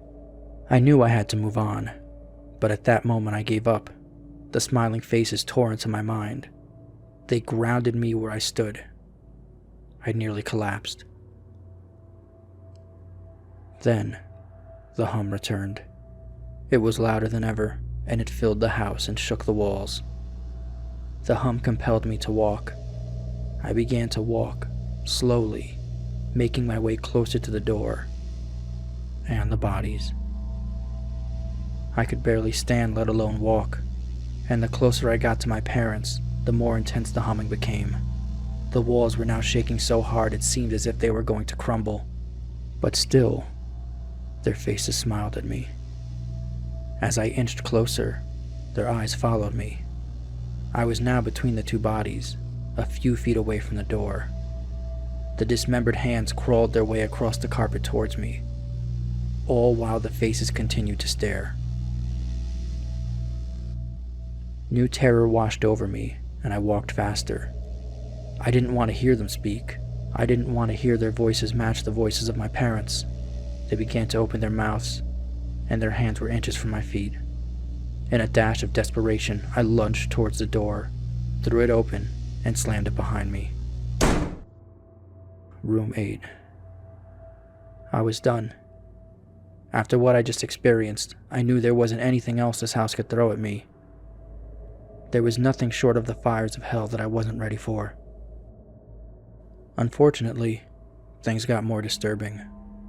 I knew I had to move on, but at that moment I gave up. The smiling faces tore into my mind. They grounded me where I stood. I nearly collapsed. Then, the hum returned. It was louder than ever, and it filled the house and shook the walls. The hum compelled me to walk. I began to walk, slowly, making my way closer to the door and the bodies. I could barely stand, let alone walk, and the closer I got to my parents, the more intense the humming became. The walls were now shaking so hard it seemed as if they were going to crumble, but still, their faces smiled at me. As I inched closer, their eyes followed me. I was now between the 2 bodies, a few feet away from the door. The dismembered hands crawled their way across the carpet towards me, all while the faces continued to stare. New terror washed over me, and I walked faster. I didn't want to hear them speak. I didn't want to hear their voices match the voices of my parents. They began to open their mouths, and their hands were inches from my feet. In a dash of desperation, I lunged towards the door, threw it open, and slammed it behind me. Room 8. I was done. After what I just experienced, I knew there wasn't anything else this house could throw at me. There was nothing short of the fires of hell that I wasn't ready for. Unfortunately, things got more disturbing,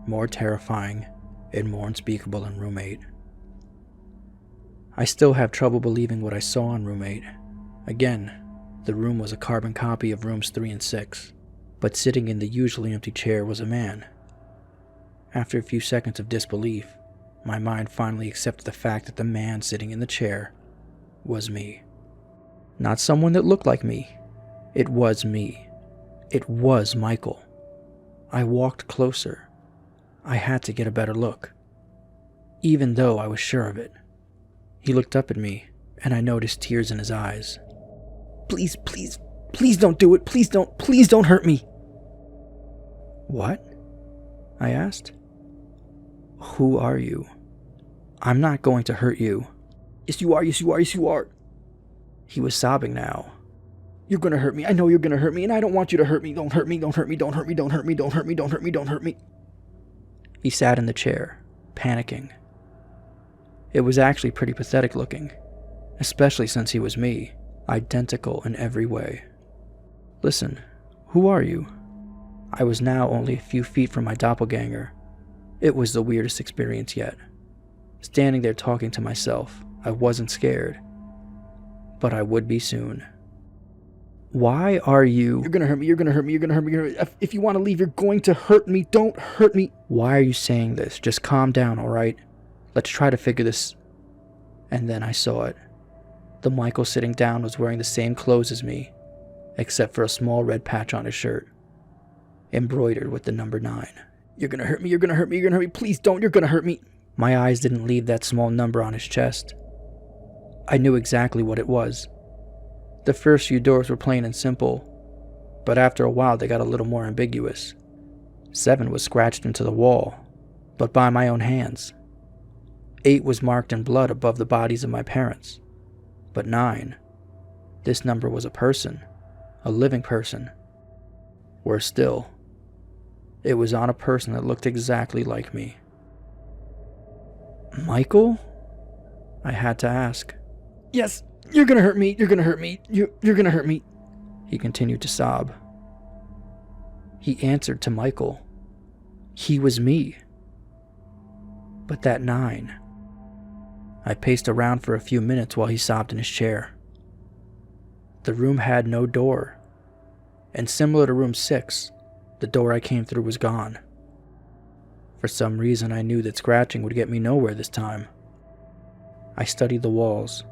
more terrifying, and more unspeakable in room 8. I still have trouble believing what I saw in room 8. Again, the room was a carbon copy of rooms 3 and 6, but sitting in the usually empty chair was a man. After a few seconds of disbelief, my mind finally accepted the fact that the man sitting in the chair was me. Not someone that looked like me. It was me. It was Michael. I walked closer. I had to get a better look, even though I was sure of it. He looked up at me, and I noticed tears in his eyes. Please, please, please don't do it. Please don't hurt me. What? I asked. Who are you? I'm not going to hurt you. Yes, you are, yes, you are, yes, you are. He was sobbing now. You're gonna hurt me. I know you're gonna hurt me, and I don't want you to hurt me. Don't hurt me, don't hurt me, don't hurt me, don't hurt me, don't hurt me, don't hurt me, don't hurt me. He sat in the chair, panicking. It was actually pretty pathetic looking, especially since he was me, identical in every way. Listen, who are you? I was now only a few feet from my doppelganger. It was the weirdest experience yet. Standing there talking to myself, I wasn't scared. But I would be soon. Why are you... You're gonna hurt me, you're gonna hurt me, you're gonna hurt me. If you want to leave, you're going to hurt me. Don't hurt me. Why are you saying this? Just calm down, alright? Let's try to figure this... And then I saw it. The Michael sitting down was wearing the same clothes as me, except for a small red patch on his shirt, embroidered with the number 9. You're gonna hurt me, you're gonna hurt me, you're gonna hurt me. Please don't, you're gonna hurt me. My eyes didn't leave that small number on his chest. I knew exactly what it was. The first few doors were plain and simple, but after a while they got a little more ambiguous. 7 was scratched into the wall, but by my own hands. 8 was marked in blood above the bodies of my parents. But 9, this number was a person, a living person. Worse still, it was on a person that looked exactly like me. Michael? I had to ask. Yes, you're gonna hurt me, you're gonna hurt me, you're gonna hurt me. He continued to sob. He answered to Michael. He was me. But that 9... I paced around for a few minutes while he sobbed in his chair. The room had no door, and similar to room 6, the door I came through was gone. For some reason, I knew that scratching would get me nowhere this time. I studied the walls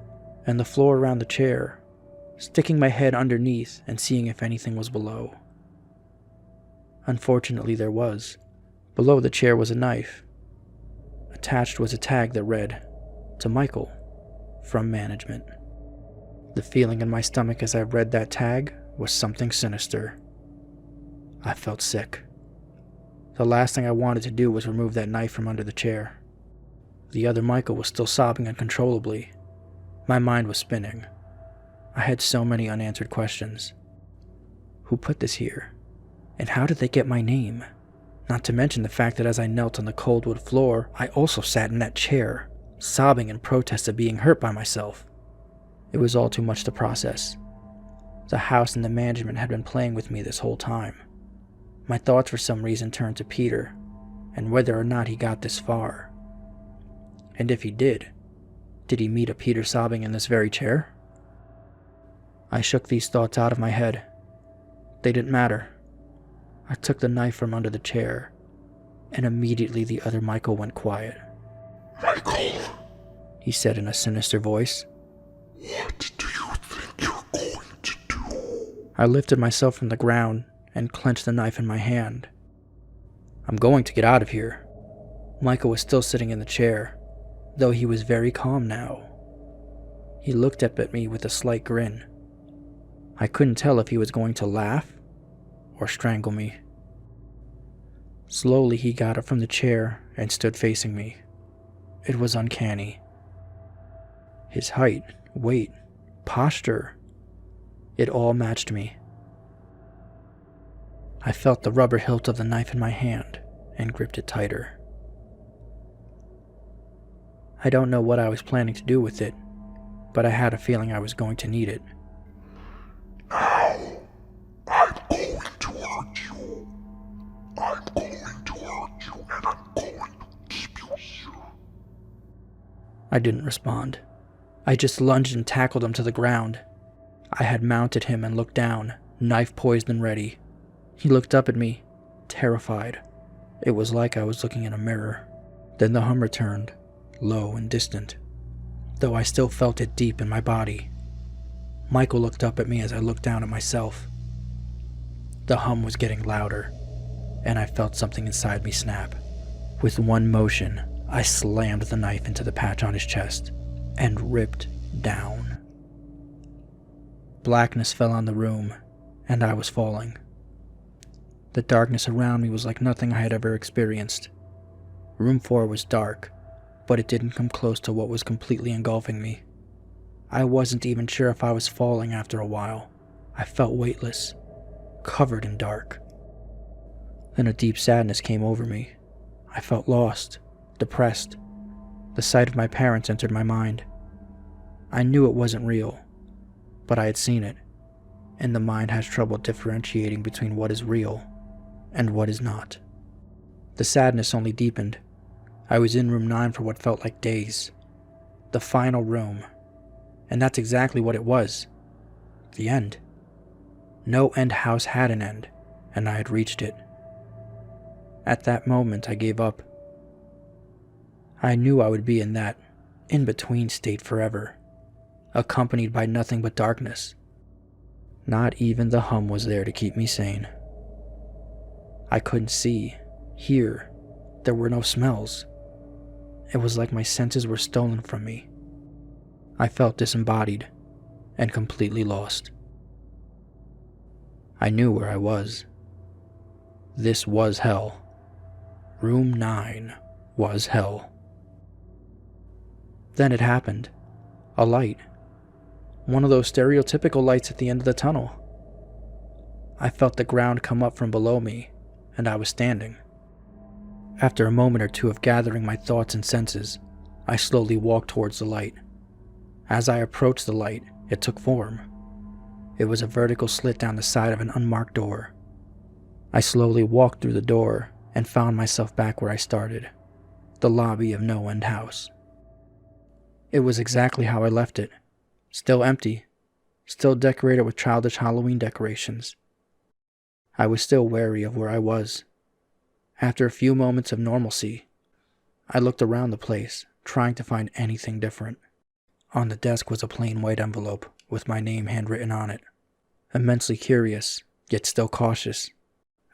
and the floor around the chair, sticking my head underneath and seeing if anything was below. Unfortunately, there was. Below the chair was a knife. Attached was a tag that read, "To Michael, from management." The feeling in my stomach as I read that tag was something sinister. I felt sick. The last thing I wanted to do was remove that knife from under the chair. The other Michael was still sobbing uncontrollably. My mind was spinning. I had so many unanswered questions. Who put this here? And how did they get my name? Not to mention the fact that as I knelt on the cold wood floor, I also sat in that chair, sobbing in protest of being hurt by myself. It was all too much to process. The house and the management had been playing with me this whole time. My thoughts for some reason turned to Peter, and whether or not he got this far. And if he did he meet a Peter sobbing in this very chair? I shook these thoughts out of my head. They didn't matter. I took the knife from under the chair, and immediately the other Michael went quiet. Michael, He said in a sinister voice. what do you think you're going to do? I lifted myself from the ground and clenched the knife in my hand. I'm going to get out of here. Michael was still sitting in the chair, though he was very calm now. He looked up at me with a slight grin. I couldn't tell if he was going to laugh or strangle me. Slowly he got up from the chair and stood facing me. It was uncanny. His height, weight, posture, it all matched me. I felt the rubber hilt of the knife in my hand and gripped it tighter. I don't know what I was planning to do with it, but I had a feeling I was going to need it. Now, I'm going to hurt you. I'm going to hurt you, and I'm going to keep you here. I didn't respond. I just lunged and tackled him to the ground. I had mounted him and looked down, knife poised and ready. He looked up at me, terrified. It was like I was looking in a mirror. Then the hum returned, low and distant, though I still felt it deep in my body. Michael looked up at me as I looked down at myself. The hum was getting louder, and I felt something inside me snap. With one motion, I slammed the knife into the patch on his chest and ripped down. Blackness fell on the room, and I was falling. The darkness around me was like nothing I had ever experienced. Room 4 was dark, but it didn't come close to what was completely engulfing me. I wasn't even sure if I was falling after a while. I felt weightless, covered in dark. Then a deep sadness came over me. I felt lost, depressed. The sight of my parents entered my mind. I knew it wasn't real, but I had seen it, and the mind has trouble differentiating between what is real and what is not. The sadness only deepened. I was in room 9 for what felt like days. The final room. And that's exactly what it was. The end. No end house had an end, and I had reached it. At that moment, I gave up. I knew I would be in that in-between state forever, accompanied by nothing but darkness. Not even the hum was there to keep me sane. I couldn't see, hear. There were no smells. It was like my senses were stolen from me. I felt disembodied and completely lost. I knew where I was. This was hell. Room 9 was hell. Then it happened. A light. One of those stereotypical lights at the end of the tunnel. I felt the ground come up from below me, and I was standing. After a moment or two of gathering my thoughts and senses, I slowly walked towards the light. As I approached the light, it took form. It was a vertical slit down the side of an unmarked door. I slowly walked through the door and found myself back where I started, the lobby of No End House. It was exactly how I left it, still empty, still decorated with childish Halloween decorations. I was still wary of where I was. After a few moments of normalcy, I looked around the place, trying to find anything different. On the desk was a plain white envelope with my name handwritten on it. Immensely curious, yet still cautious,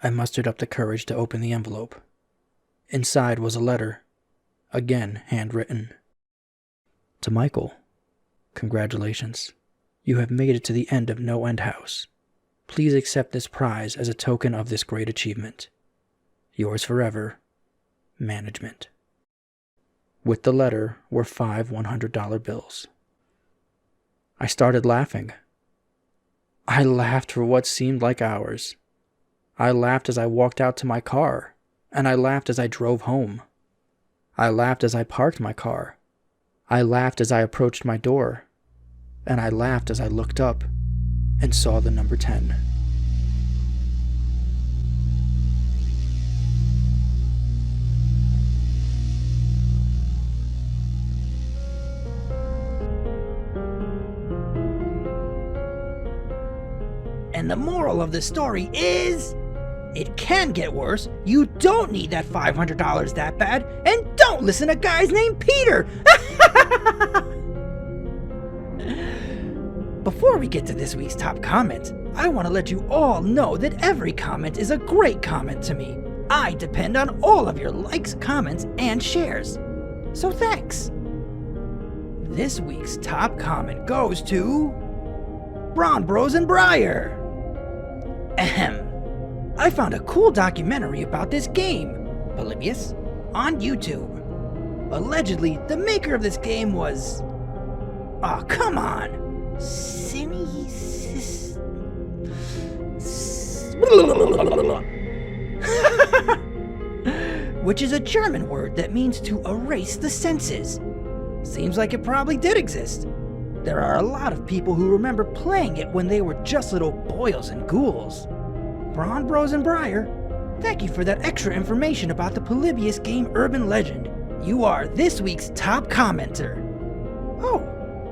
I mustered up the courage to open the envelope. Inside was a letter, again handwritten. To Michael, congratulations. You have made it to the end of No End House. Please accept this prize as a token of this great achievement. Yours forever, Management. With the letter were 5 $100 bills. I started laughing. I laughed for what seemed like hours. I laughed as I walked out to my car, and I laughed as I drove home. I laughed as I parked my car. I laughed as I approached my door, and I laughed as I looked up and saw the number 10. And the moral of the story is, it can get worse. You don't need that $500 that bad, and don't listen to guys named Peter. Before we get to this week's top comment, I want to let you all know that every comment is a great comment to me. I depend on all of your likes, comments, and shares. So thanks. This week's top comment goes to Braun Bros and Briar. Ahem. I found a cool documentary about this game, Polybius, on YouTube. Allegedly, the maker of this game was... Aw, come on! Which is a German word that means to erase the senses. Seems like it probably did exist. There are a lot of people who remember playing it when they were just little boils and ghouls. Braun Bros and Briar, thank you for that extra information about the Polybius game urban legend. You are this week's top commenter. Oh,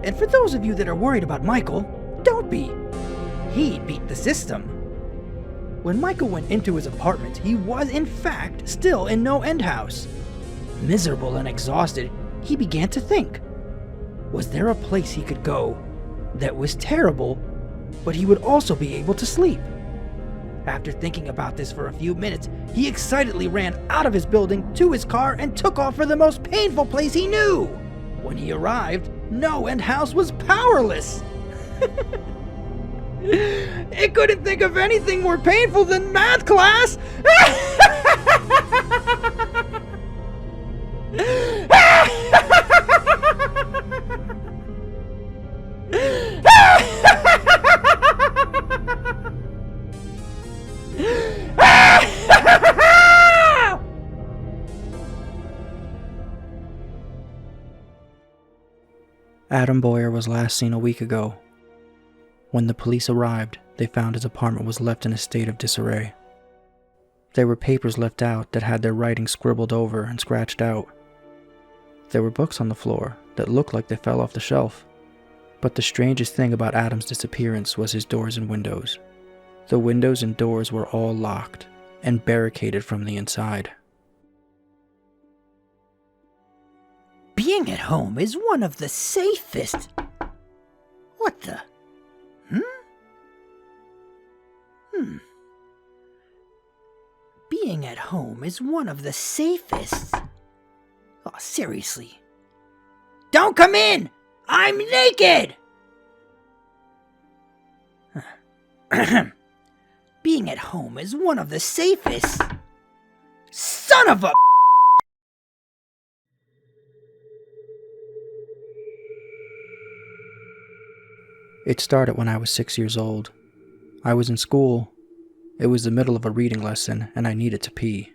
and for those of you that are worried about Michael, don't be. He beat the system. When Michael went into his apartment, he was in fact still in No End House. Miserable and exhausted, he began to think. Was there a place he could go that was terrible, but he would also be able to sleep? After thinking about this for a few minutes, he excitedly ran out of his building to his car and took off for the most painful place he knew. When he arrived, No End House was powerless. It couldn't think of anything more painful than math class. Adam Boyer was last seen a week ago. When the police arrived, they found his apartment was left in a state of disarray. There were papers left out that had their writing scribbled over and scratched out. There were books on the floor that looked like they fell off the shelf. But the strangest thing about Adam's disappearance was his doors and windows. The windows and doors were all locked and barricaded from the inside. Being at home is one of the safest... What the... Being at home is one of the safest... Oh, seriously. Don't come in! I'm naked! Being at home is one of the safest... Son of a... It started when I was 6 years old. I was in school. It was the middle of a reading lesson, and I needed to pee.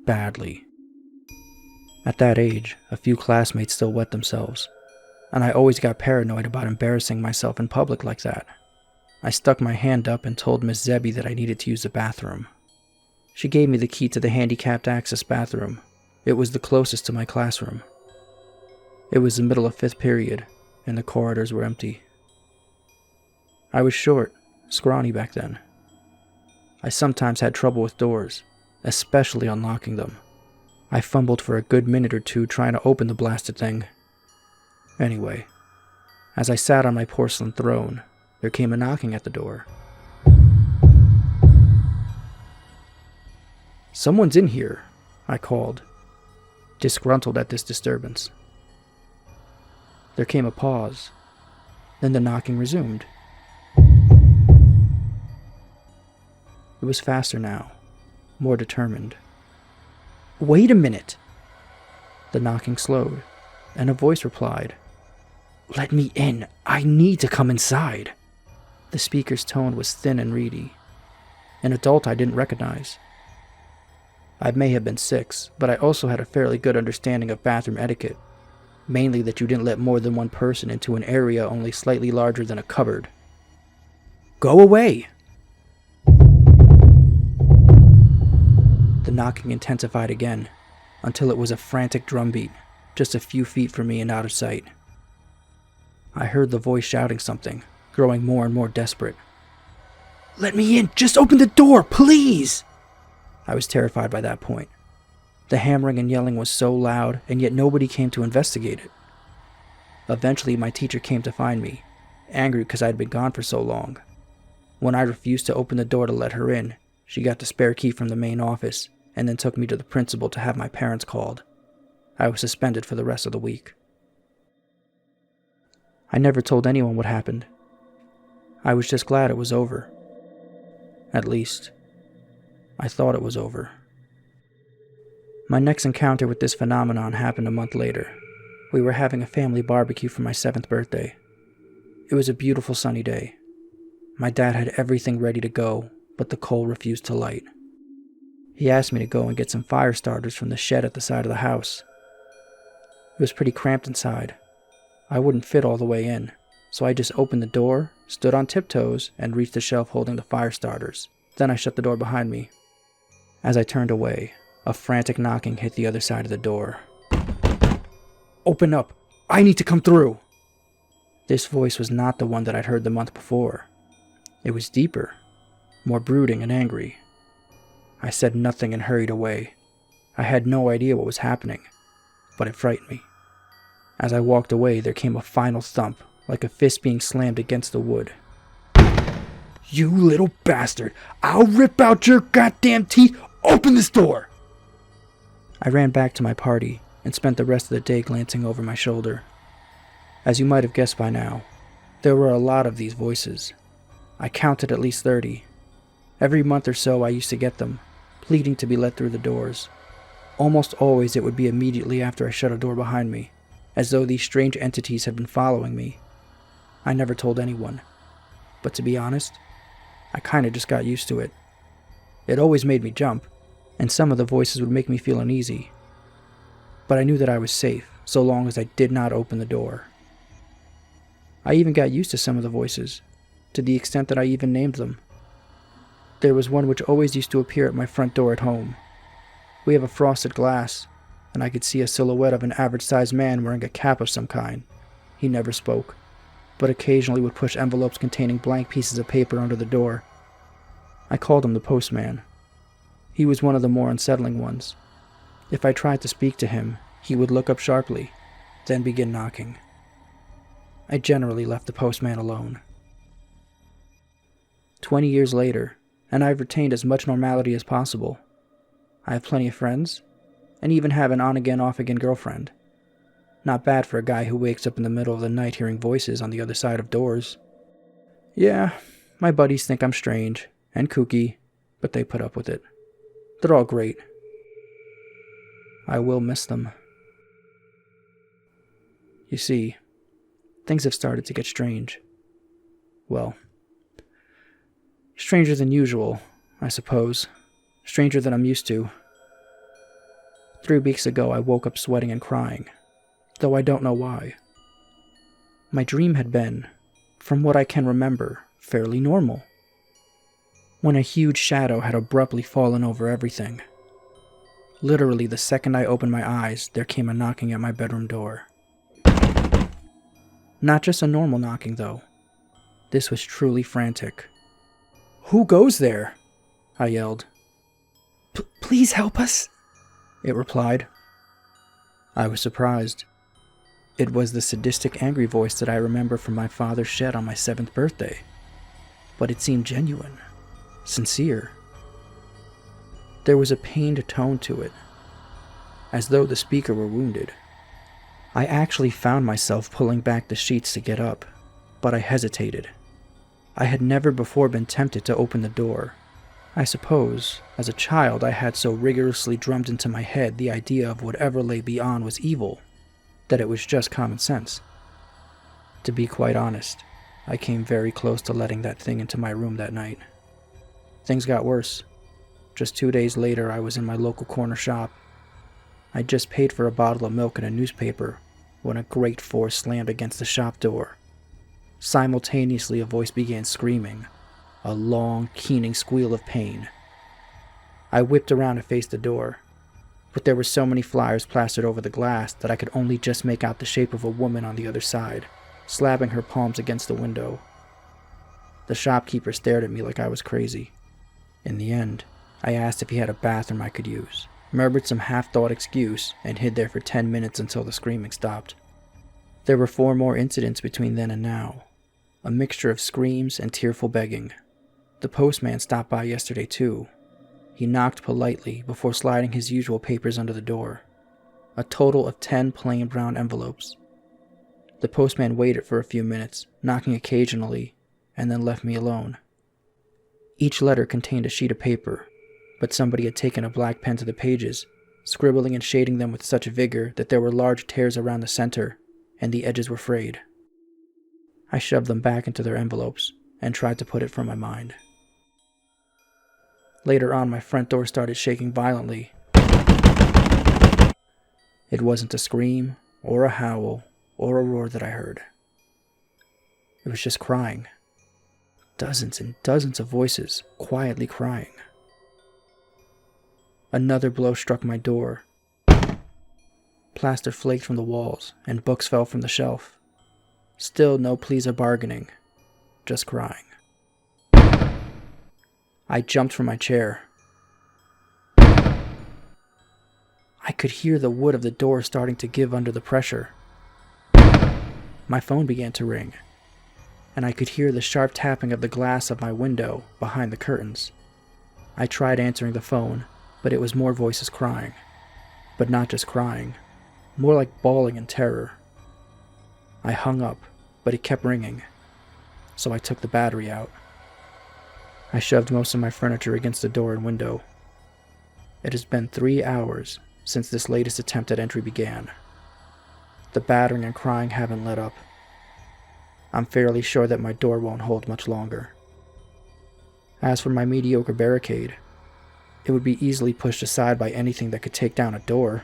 Badly. At that age, a few classmates still wet themselves, and I always got paranoid about embarrassing myself in public like that. I stuck my hand up and told Miss Zebby that I needed to use the bathroom. She gave me the key to the handicapped access bathroom. It was the closest to my classroom. It was the middle of 5th period, and the corridors were empty. I was short, scrawny back then. I sometimes had trouble with doors, especially unlocking them. I fumbled for a good minute or two trying to open the blasted thing. Anyway, as I sat on my porcelain throne, there came a knocking at the door. "Someone's in here," I called, disgruntled at this disturbance. There came a pause. Then the knocking resumed. It was faster now, more determined. "Wait a minute!" The knocking slowed, and a voice replied, "Let me in! I need to come inside!" The speaker's tone was thin and reedy. An adult I didn't recognize. I may have been 6, but I also had a fairly good understanding of bathroom etiquette. Mainly that you didn't let more than one person into an area only slightly larger than a cupboard. "Go away!" The knocking intensified again, until it was a frantic drumbeat, just a few feet from me and out of sight. I heard the voice shouting something, growing more and more desperate. "Let me in! Just open the door, please!" I was terrified by that point. The hammering and yelling was so loud, and yet nobody came to investigate it. Eventually, my teacher came to find me, angry because I'd been gone for so long. When I refused to open the door to let her in, she got the spare key from the main office, and then took me to the principal to have my parents called. I was suspended for the rest of the week. I never told anyone what happened. I was just glad it was over. At least, I thought it was over. My next encounter with this phenomenon happened a month later. We were having a family barbecue for my 7th birthday. It was a beautiful sunny day. My dad had everything ready to go, but the coal refused to light. He asked me to go and get some fire starters from the shed at the side of the house. It was pretty cramped inside. I wouldn't fit all the way in, so I just opened the door, stood on tiptoes, and reached the shelf holding the fire starters. Then I shut the door behind me. As I turned away, a frantic knocking hit the other side of the door. "Open up! I need to come through!" This voice was not the one that I'd heard the month before. It was deeper, more brooding and angry. I said nothing and hurried away. I had no idea what was happening, but it frightened me. As I walked away, there came a final thump, like a fist being slammed against the wood. "You little bastard! I'll rip out your goddamn teeth! Open this door!" I ran back to my party and spent the rest of the day glancing over my shoulder. As you might have guessed by now, there were a lot of these voices. I counted at least 30. Every month or so I used to get them, pleading to be let through the doors. Almost always it would be immediately after I shut a door behind me, as though these strange entities had been following me. I never told anyone, but to be honest, I kinda just got used to it. It always made me jump, and some of the voices would make me feel uneasy. But I knew that I was safe, so long as I did not open the door. I even got used to some of the voices, to the extent that I even named them. There was one which always used to appear at my front door at home. We have a frosted glass, and I could see a silhouette of an average-sized man wearing a cap of some kind. He never spoke, but occasionally would push envelopes containing blank pieces of paper under the door. I called him the postman. He was one of the more unsettling ones. If I tried to speak to him, he would look up sharply, then begin knocking. I generally left the postman alone. 20 years later, and I've retained as much normality as possible. I have plenty of friends, and even have an on-again, off-again girlfriend. Not bad for a guy who wakes up in the middle of the night hearing voices on the other side of doors. Yeah, my buddies think I'm strange and kooky, but they put up with it. They're all great. I will miss them. You see, things have started to get strange. Well, stranger than usual, I suppose. Stranger than I'm used to. 3 weeks ago, I woke up sweating and crying, though I don't know why. My dream had been, from what I can remember, fairly normal, when a huge shadow had abruptly fallen over everything. Literally, the second I opened my eyes, there came a knocking at my bedroom door. Not just a normal knocking, though. This was truly frantic. "Who goes there?" I yelled. Please help us," it replied. I was surprised. It was the sadistic, angry voice that I remember from my father's shed on my 7th birthday. But it seemed genuine, sincere. There was a pained tone to it, as though the speaker were wounded. I actually found myself pulling back the sheets to get up, but I hesitated. I had never before been tempted to open the door. I suppose, as a child, I had so rigorously drummed into my head the idea of whatever lay beyond was evil, that it was just common sense. To be quite honest, I came very close to letting that thing into my room that night. Things got worse. Just 2 days later, I was in my local corner shop. I just paid for a bottle of milk and a newspaper when a great force slammed against the shop door. Simultaneously, a voice began screaming, a long, keening squeal of pain. I whipped around to face the door, but there were so many flyers plastered over the glass that I could only just make out the shape of a woman on the other side, slapping her palms against the window. The shopkeeper stared at me like I was crazy. In the end, I asked if he had a bathroom I could use, murmured some half-thought excuse, and hid there for 10 minutes until the screaming stopped. There were 4 more incidents between then and now, a mixture of screams and tearful begging. The postman stopped by yesterday too. He knocked politely before sliding his usual papers under the door. A total of 10 plain brown envelopes. The postman waited for a few minutes, knocking occasionally, and then left me alone. Each letter contained a sheet of paper, but somebody had taken a black pen to the pages, scribbling and shading them with such vigor that there were large tears around the center, and the edges were frayed. I shoved them back into their envelopes and tried to put it from my mind. Later on, my front door started shaking violently. It wasn't a scream, or a howl, or a roar that I heard. It was just crying. Dozens and dozens of voices, quietly crying. Another blow struck my door. Plaster flaked from the walls, and books fell from the shelf. Still no pleas or bargaining, just crying. I jumped from my chair. I could hear the wood of the door starting to give under the pressure. My phone began to ring, and I could hear the sharp tapping of the glass of my window behind the curtains. I tried answering the phone, but it was more voices crying. But not just crying, more like bawling in terror. I hung up, but it kept ringing, so I took the battery out. I shoved most of my furniture against the door and window. It has been 3 hours since this latest attempt at entry began. The battering and crying haven't let up. I'm fairly sure that my door won't hold much longer. As for my mediocre barricade, it would be easily pushed aside by anything that could take down a door.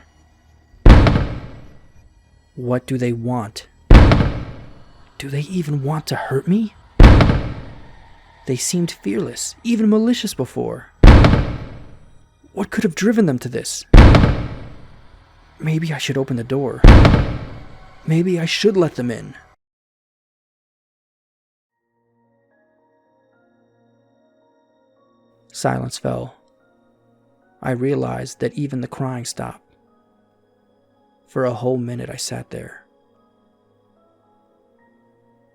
What do they want? Do they even want to hurt me? They seemed fearless, even malicious before. What could have driven them to this? Maybe I should open the door. Maybe I should let them in. Silence fell. I realized that even the crying stopped. For a whole minute I sat there.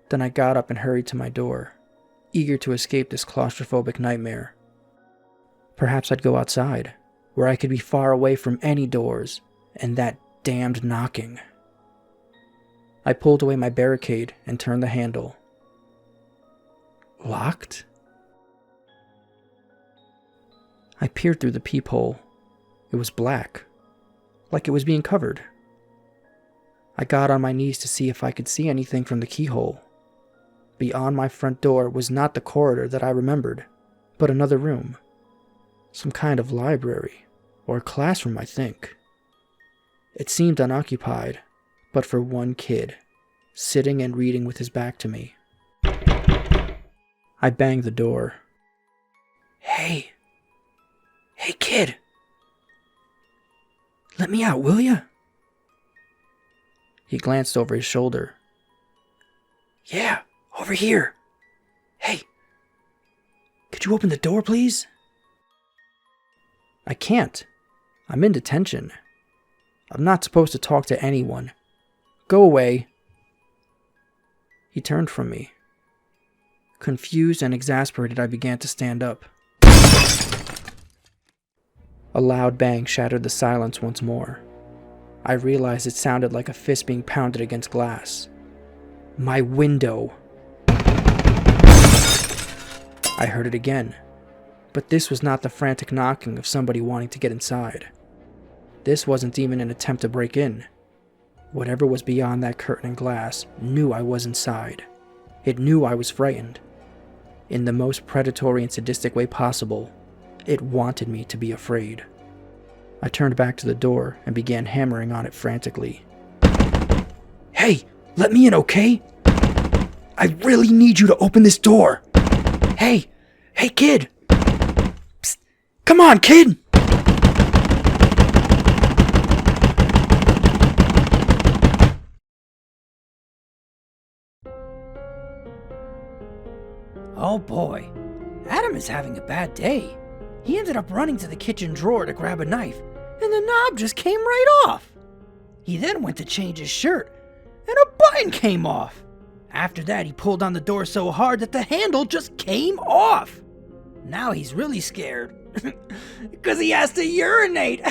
Then I got up and hurried to my door, eager to escape this claustrophobic nightmare. Perhaps I'd go outside, where I could be far away from any doors and that damned knocking. I pulled away my barricade and turned the handle. Locked? I peered through the peephole. It was black, like it was being covered. I got on my knees to see if I could see anything from the keyhole. Beyond my front door was not the corridor that I remembered, but another room. Some kind of library, or classroom, I think. It seemed unoccupied, but for one kid, sitting and reading with his back to me. I banged the door. Hey! Hey, kid! Let me out, will ya? He glanced over his shoulder. Yeah, over here. Hey, could you open the door, please? I can't. I'm in detention. I'm not supposed to talk to anyone. Go away. He turned from me. Confused and exasperated, I began to stand up. A loud bang shattered the silence once more. I realized it sounded like a fist being pounded against glass. My window. I heard it again, but this was not the frantic knocking of somebody wanting to get inside. This wasn't even an attempt to break in. Whatever was beyond that curtain and glass knew I was inside. It knew I was frightened. In the most predatory and sadistic way possible, it wanted me to be afraid. I turned back to the door and began hammering on it frantically. Hey, let me in, okay? I really need you to open this door. Hey, kid. Psst, come on, kid. Oh boy, Adam is having a bad day. He ended up running to the kitchen drawer to grab a knife, and the knob just came right off. He then went to change his shirt, and a button came off. After that, he pulled on the door so hard that the handle just came off. Now he's really scared, because he has to urinate.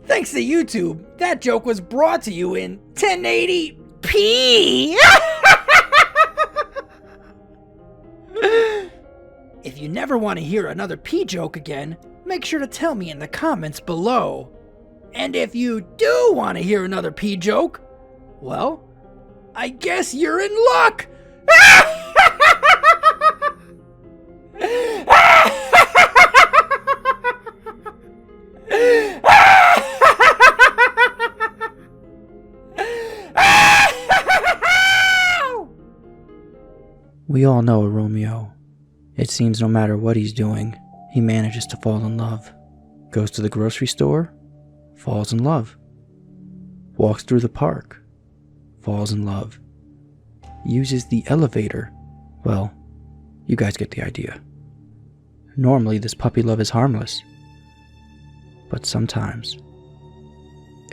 Thanks to YouTube, that joke was brought to you in 1080p. If you never want to hear another pee joke again, make sure to tell me in the comments below. And if you do want to hear another pee joke, well, I guess you're in luck! We all know a Romeo. It seems no matter what he's doing, he manages to fall in love. Goes to the grocery store, falls in love. Walks through the park, falls in love. Uses the elevator. Well, you guys get the idea. Normally, this puppy love is harmless. But sometimes,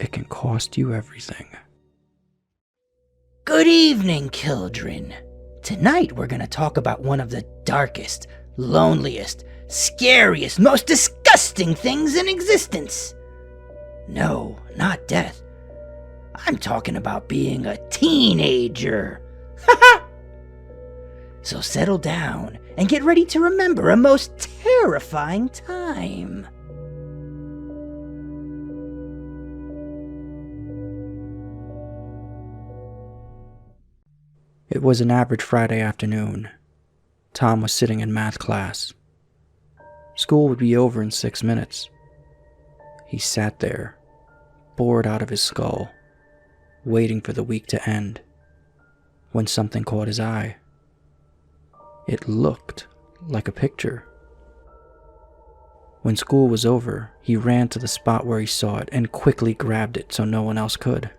it can cost you everything. Good evening, children. Tonight we're gonna talk about one of the darkest, loneliest, scariest, most disgusting things in existence. No, not death. I'm talking about being a teenager. So settle down and get ready to remember a most terrifying time. It was an average Friday afternoon. Tom was sitting in math class. School would be over in 6 minutes. He sat there, bored out of his skull, waiting for the week to end. when something caught his eye. It looked like a picture. When school was over, he ran to the spot where he saw it and quickly grabbed it so no one else could.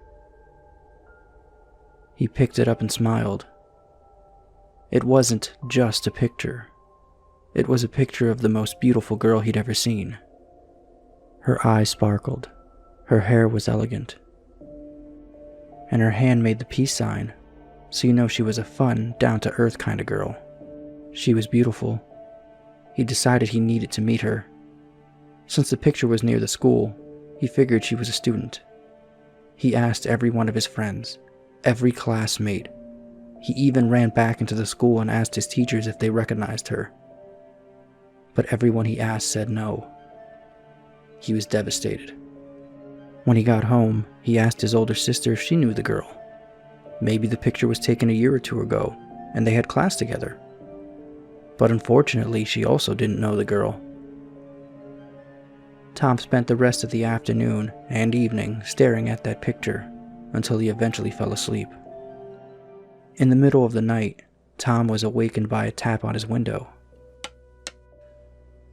He picked it up and smiled. It wasn't just a picture. It was a picture of the most beautiful girl he'd ever seen. Her eyes sparkled, her hair was elegant, and her hand made the peace sign, so you know she was a fun, down-to-earth kind of girl. She was beautiful. He decided he needed to meet her. Since the picture was near the school, he figured she was a student. He asked every one of his friends, every classmate. He even ran back into the school and asked his teachers if they recognized her. But everyone he asked said no. He was devastated. When he got home, he asked his older sister if she knew the girl. Maybe the picture was taken a year or two ago, and they had class together. But unfortunately, she also didn't know the girl. Tom spent the rest of the afternoon and evening staring at that picture until he eventually fell asleep. In the middle of the night, Tom was awakened by a tap on his window.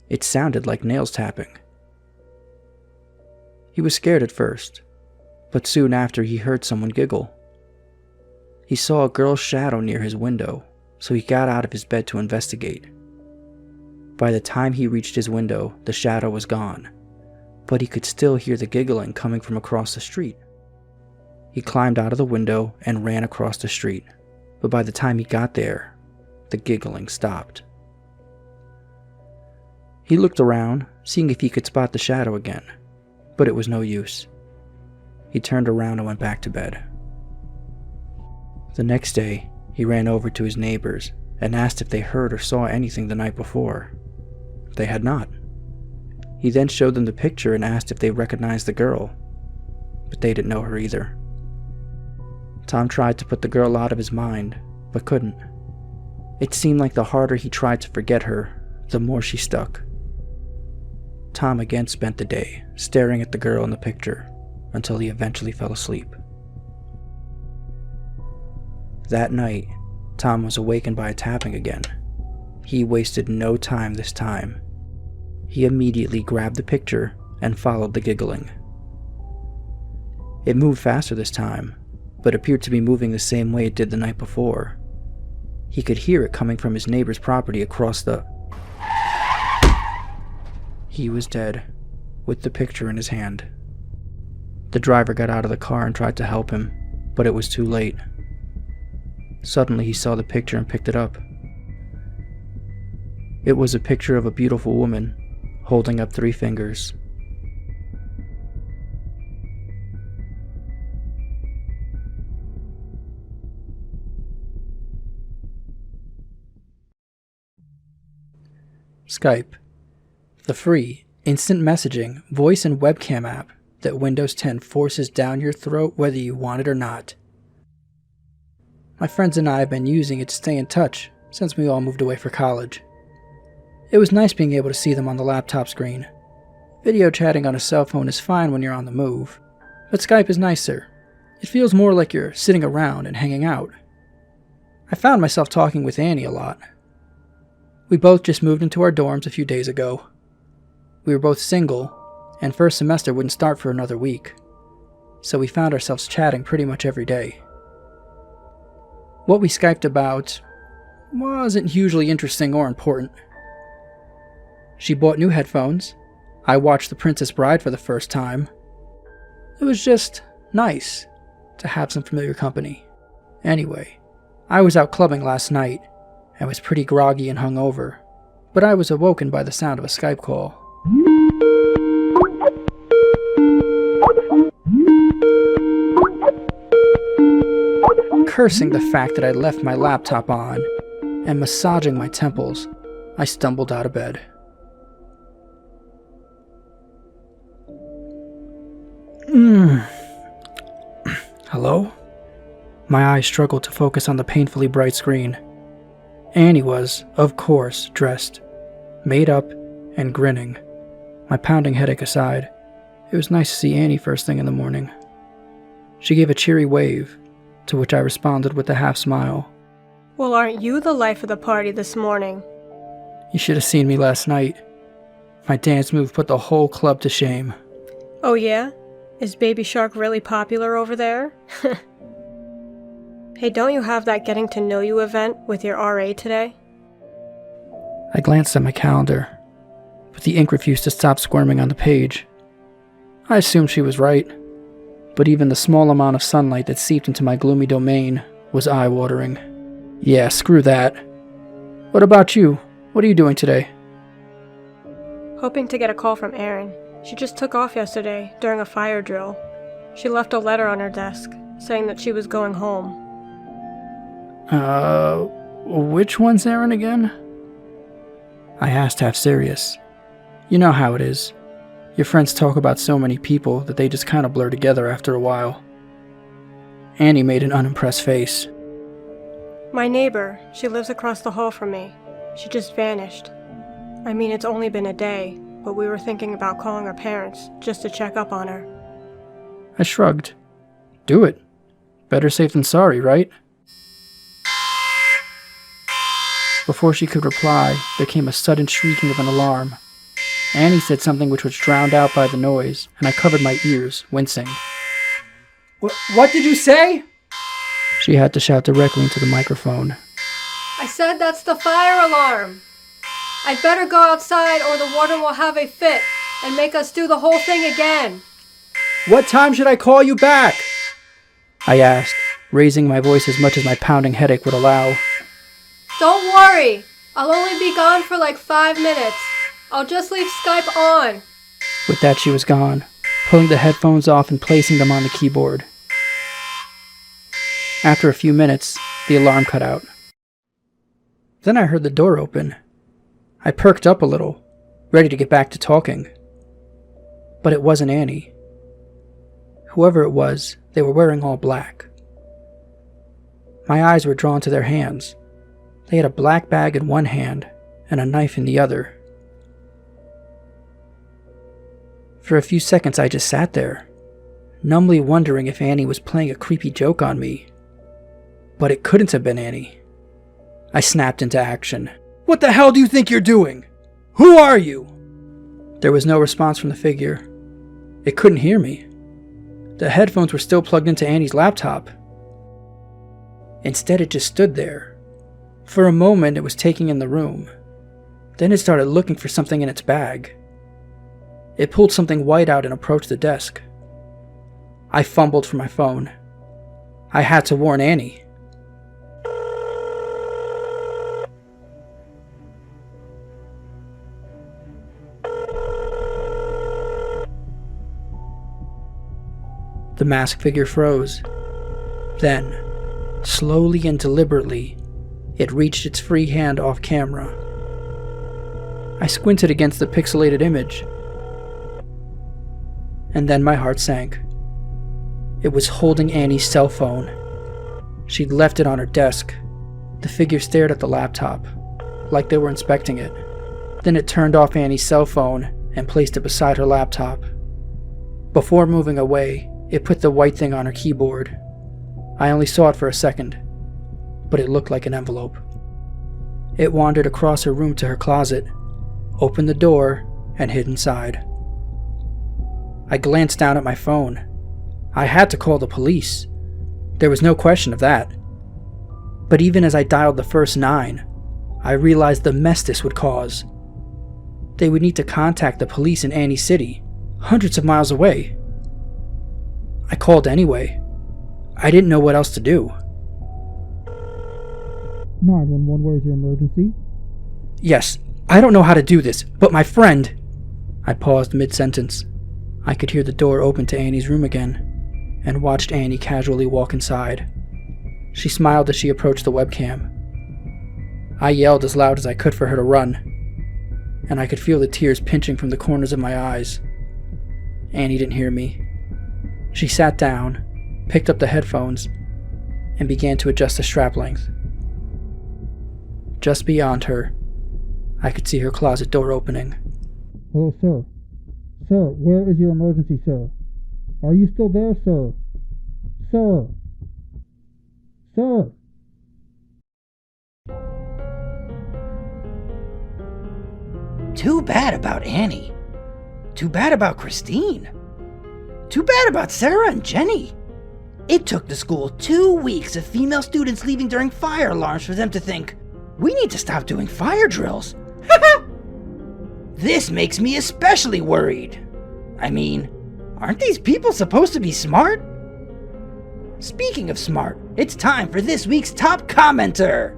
It sounded like nails tapping. He was scared at first, but soon after he heard someone giggle. He saw a girl's shadow near his window, so he got out of his bed to investigate. By the time he reached his window, the shadow was gone, but he could still hear the giggling coming from across the street. He climbed out of the window and ran across the street, but by the time he got there, the giggling stopped. He looked around, seeing if he could spot the shadow again, but it was no use. He turned around and went back to bed. The next day, he ran over to his neighbors and asked if they heard or saw anything the night before. They had not. He then showed them the picture and asked if they recognized the girl, but they didn't know her either. Tom tried to put the girl out of his mind, but couldn't. It seemed like the harder he tried to forget her, the more she stuck. Tom again spent the day staring at the girl in the picture until he eventually fell asleep. That night, Tom was awakened by a tapping again. He wasted no time this time. He immediately grabbed the picture and followed the giggling. It moved faster this time, but appeared to be moving the same way it did the night before. He could hear it coming from his neighbor's property across the... He was dead, with the picture in his hand. The driver got out of the car and tried to help him, but it was too late. Suddenly he saw the picture and picked it up. It was a picture of a beautiful woman, holding up 3 fingers. Skype, the free, instant messaging, voice and webcam app that Windows 10 forces down your throat whether you want it or not. My friends and I have been using it to stay in touch since we all moved away for college. It was nice being able to see them on the laptop screen. Video chatting on a cell phone is fine when you're on the move, but Skype is nicer. It feels more like you're sitting around and hanging out. I found myself talking with Annie a lot. We both just moved into our dorms a few days ago. We were both single, and first semester wouldn't start for another week, so we found ourselves chatting pretty much every day. What we Skyped about wasn't hugely interesting or important. She bought new headphones. I watched The Princess Bride for the first time. It was just nice to have some familiar company. Anyway, I was out clubbing last night and was pretty groggy and hungover, but I was awoken by the sound of a Skype call. Cursing the fact that I left my laptop on and massaging my temples, I stumbled out of bed. Hello? My eyes struggled to focus on the painfully bright screen. Annie was, of course, dressed, made up, and grinning. My pounding headache aside, it was nice to see Annie first thing in the morning. She gave a cheery wave, To which I responded with a half smile. Well, aren't you the life of the party this morning? You should have seen me last night. My dance move put the whole club to shame. Oh yeah? Is Baby Shark really popular over there? Hey, don't you have that getting to know you event with your RA today? I glanced at my calendar, but the ink refused to stop squirming on the page. I assumed she was right, but even the small amount of sunlight that seeped into my gloomy domain was eye-watering. Yeah, screw that. What about you? What are you doing today? Hoping to get a call from Erin. She just took off yesterday during a fire drill. She left a letter on her desk saying that she was going home. Which one's Erin again? I asked half serious. You know how it is. Your friends talk about so many people that they just kind of blur together after a while. Annie made an unimpressed face. My neighbor, she lives across the hall from me. She just vanished. I mean, it's only been a day, but we were thinking about calling her parents just to check up on her. I shrugged. Do it. Better safe than sorry, right? Before she could reply, there came a sudden shrieking of an alarm. Annie said something which was drowned out by the noise, and I covered my ears, wincing. What did you say? She had to shout directly into the microphone. I said that's the fire alarm. I'd better go outside or the warden will have a fit and make us do the whole thing again. What time should I call you back? I asked, raising my voice as much as my pounding headache would allow. Don't worry. I'll only be gone for like 5 minutes. I'll just leave Skype on. With that, she was gone, pulling the headphones off and placing them on the keyboard. After a few minutes, the alarm cut out. Then I heard the door open. I perked up a little, ready to get back to talking. But it wasn't Annie. Whoever it was, they were wearing all black. My eyes were drawn to their hands. They had a black bag in one hand and a knife in the other. For a few seconds I just sat there, numbly wondering if Annie was playing a creepy joke on me. But it couldn't have been Annie. I snapped into action. What the hell do you think you're doing? Who are you? There was no response from the figure. It couldn't hear me. The headphones were still plugged into Annie's laptop. Instead, it just stood there. For a moment, it was taking in the room. Then it started looking for something in its bag. It pulled something white out and approached the desk. I fumbled for my phone. I had to warn Annie. The masked figure froze. Then, slowly and deliberately, it reached its free hand off camera. I squinted against the pixelated image. And then my heart sank. It was holding Annie's cell phone. She'd left it on her desk. The figure stared at the laptop, like they were inspecting it. Then it turned off Annie's cell phone and placed it beside her laptop. Before moving away, it put the white thing on her keyboard. I only saw it for a second, but it looked like an envelope. It wandered across her room to her closet, opened the door, and hid inside. I glanced down at my phone. I had to call the police. There was no question of that. But even as I dialed the first 9, I realized the mess this would cause. They would need to contact the police in Annie City, hundreds of miles away. I called anyway. I didn't know what else to do. 911, where's your emergency? Yes, I don't know how to do this, but my friend... I paused mid-sentence. I could hear the door open to Annie's room again, and watched Annie casually walk inside. She smiled as she approached the webcam. I yelled as loud as I could for her to run, and I could feel the tears pinching from the corners of my eyes. Annie didn't hear me. She sat down, picked up the headphones, and began to adjust the strap length. Just beyond her, I could see her closet door opening. Hello, sir. Sir, where is your emergency, sir? Are you still there, sir? Sir! up? Too bad about Annie. Too bad about Christine. Too bad about Sarah and Jenny. It took the school 2 weeks of female students leaving during fire alarms for them to think, we need to stop doing fire drills. This makes me especially worried. I mean, aren't these people supposed to be smart? Speaking of smart, it's time for this week's top commenter.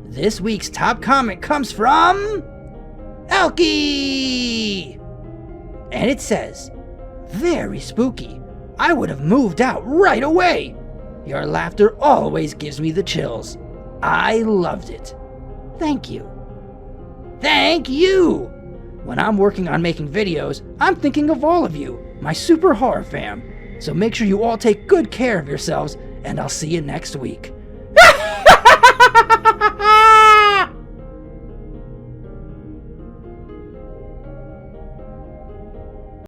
This week's top comment comes from Elkie! And it says, very spooky. I would have moved out right away. Your laughter always gives me the chills. I loved it. Thank you. Thank you! When I'm working on making videos, I'm thinking of all of you, my super horror fam. So make sure you all take good care of yourselves, and I'll see you next week.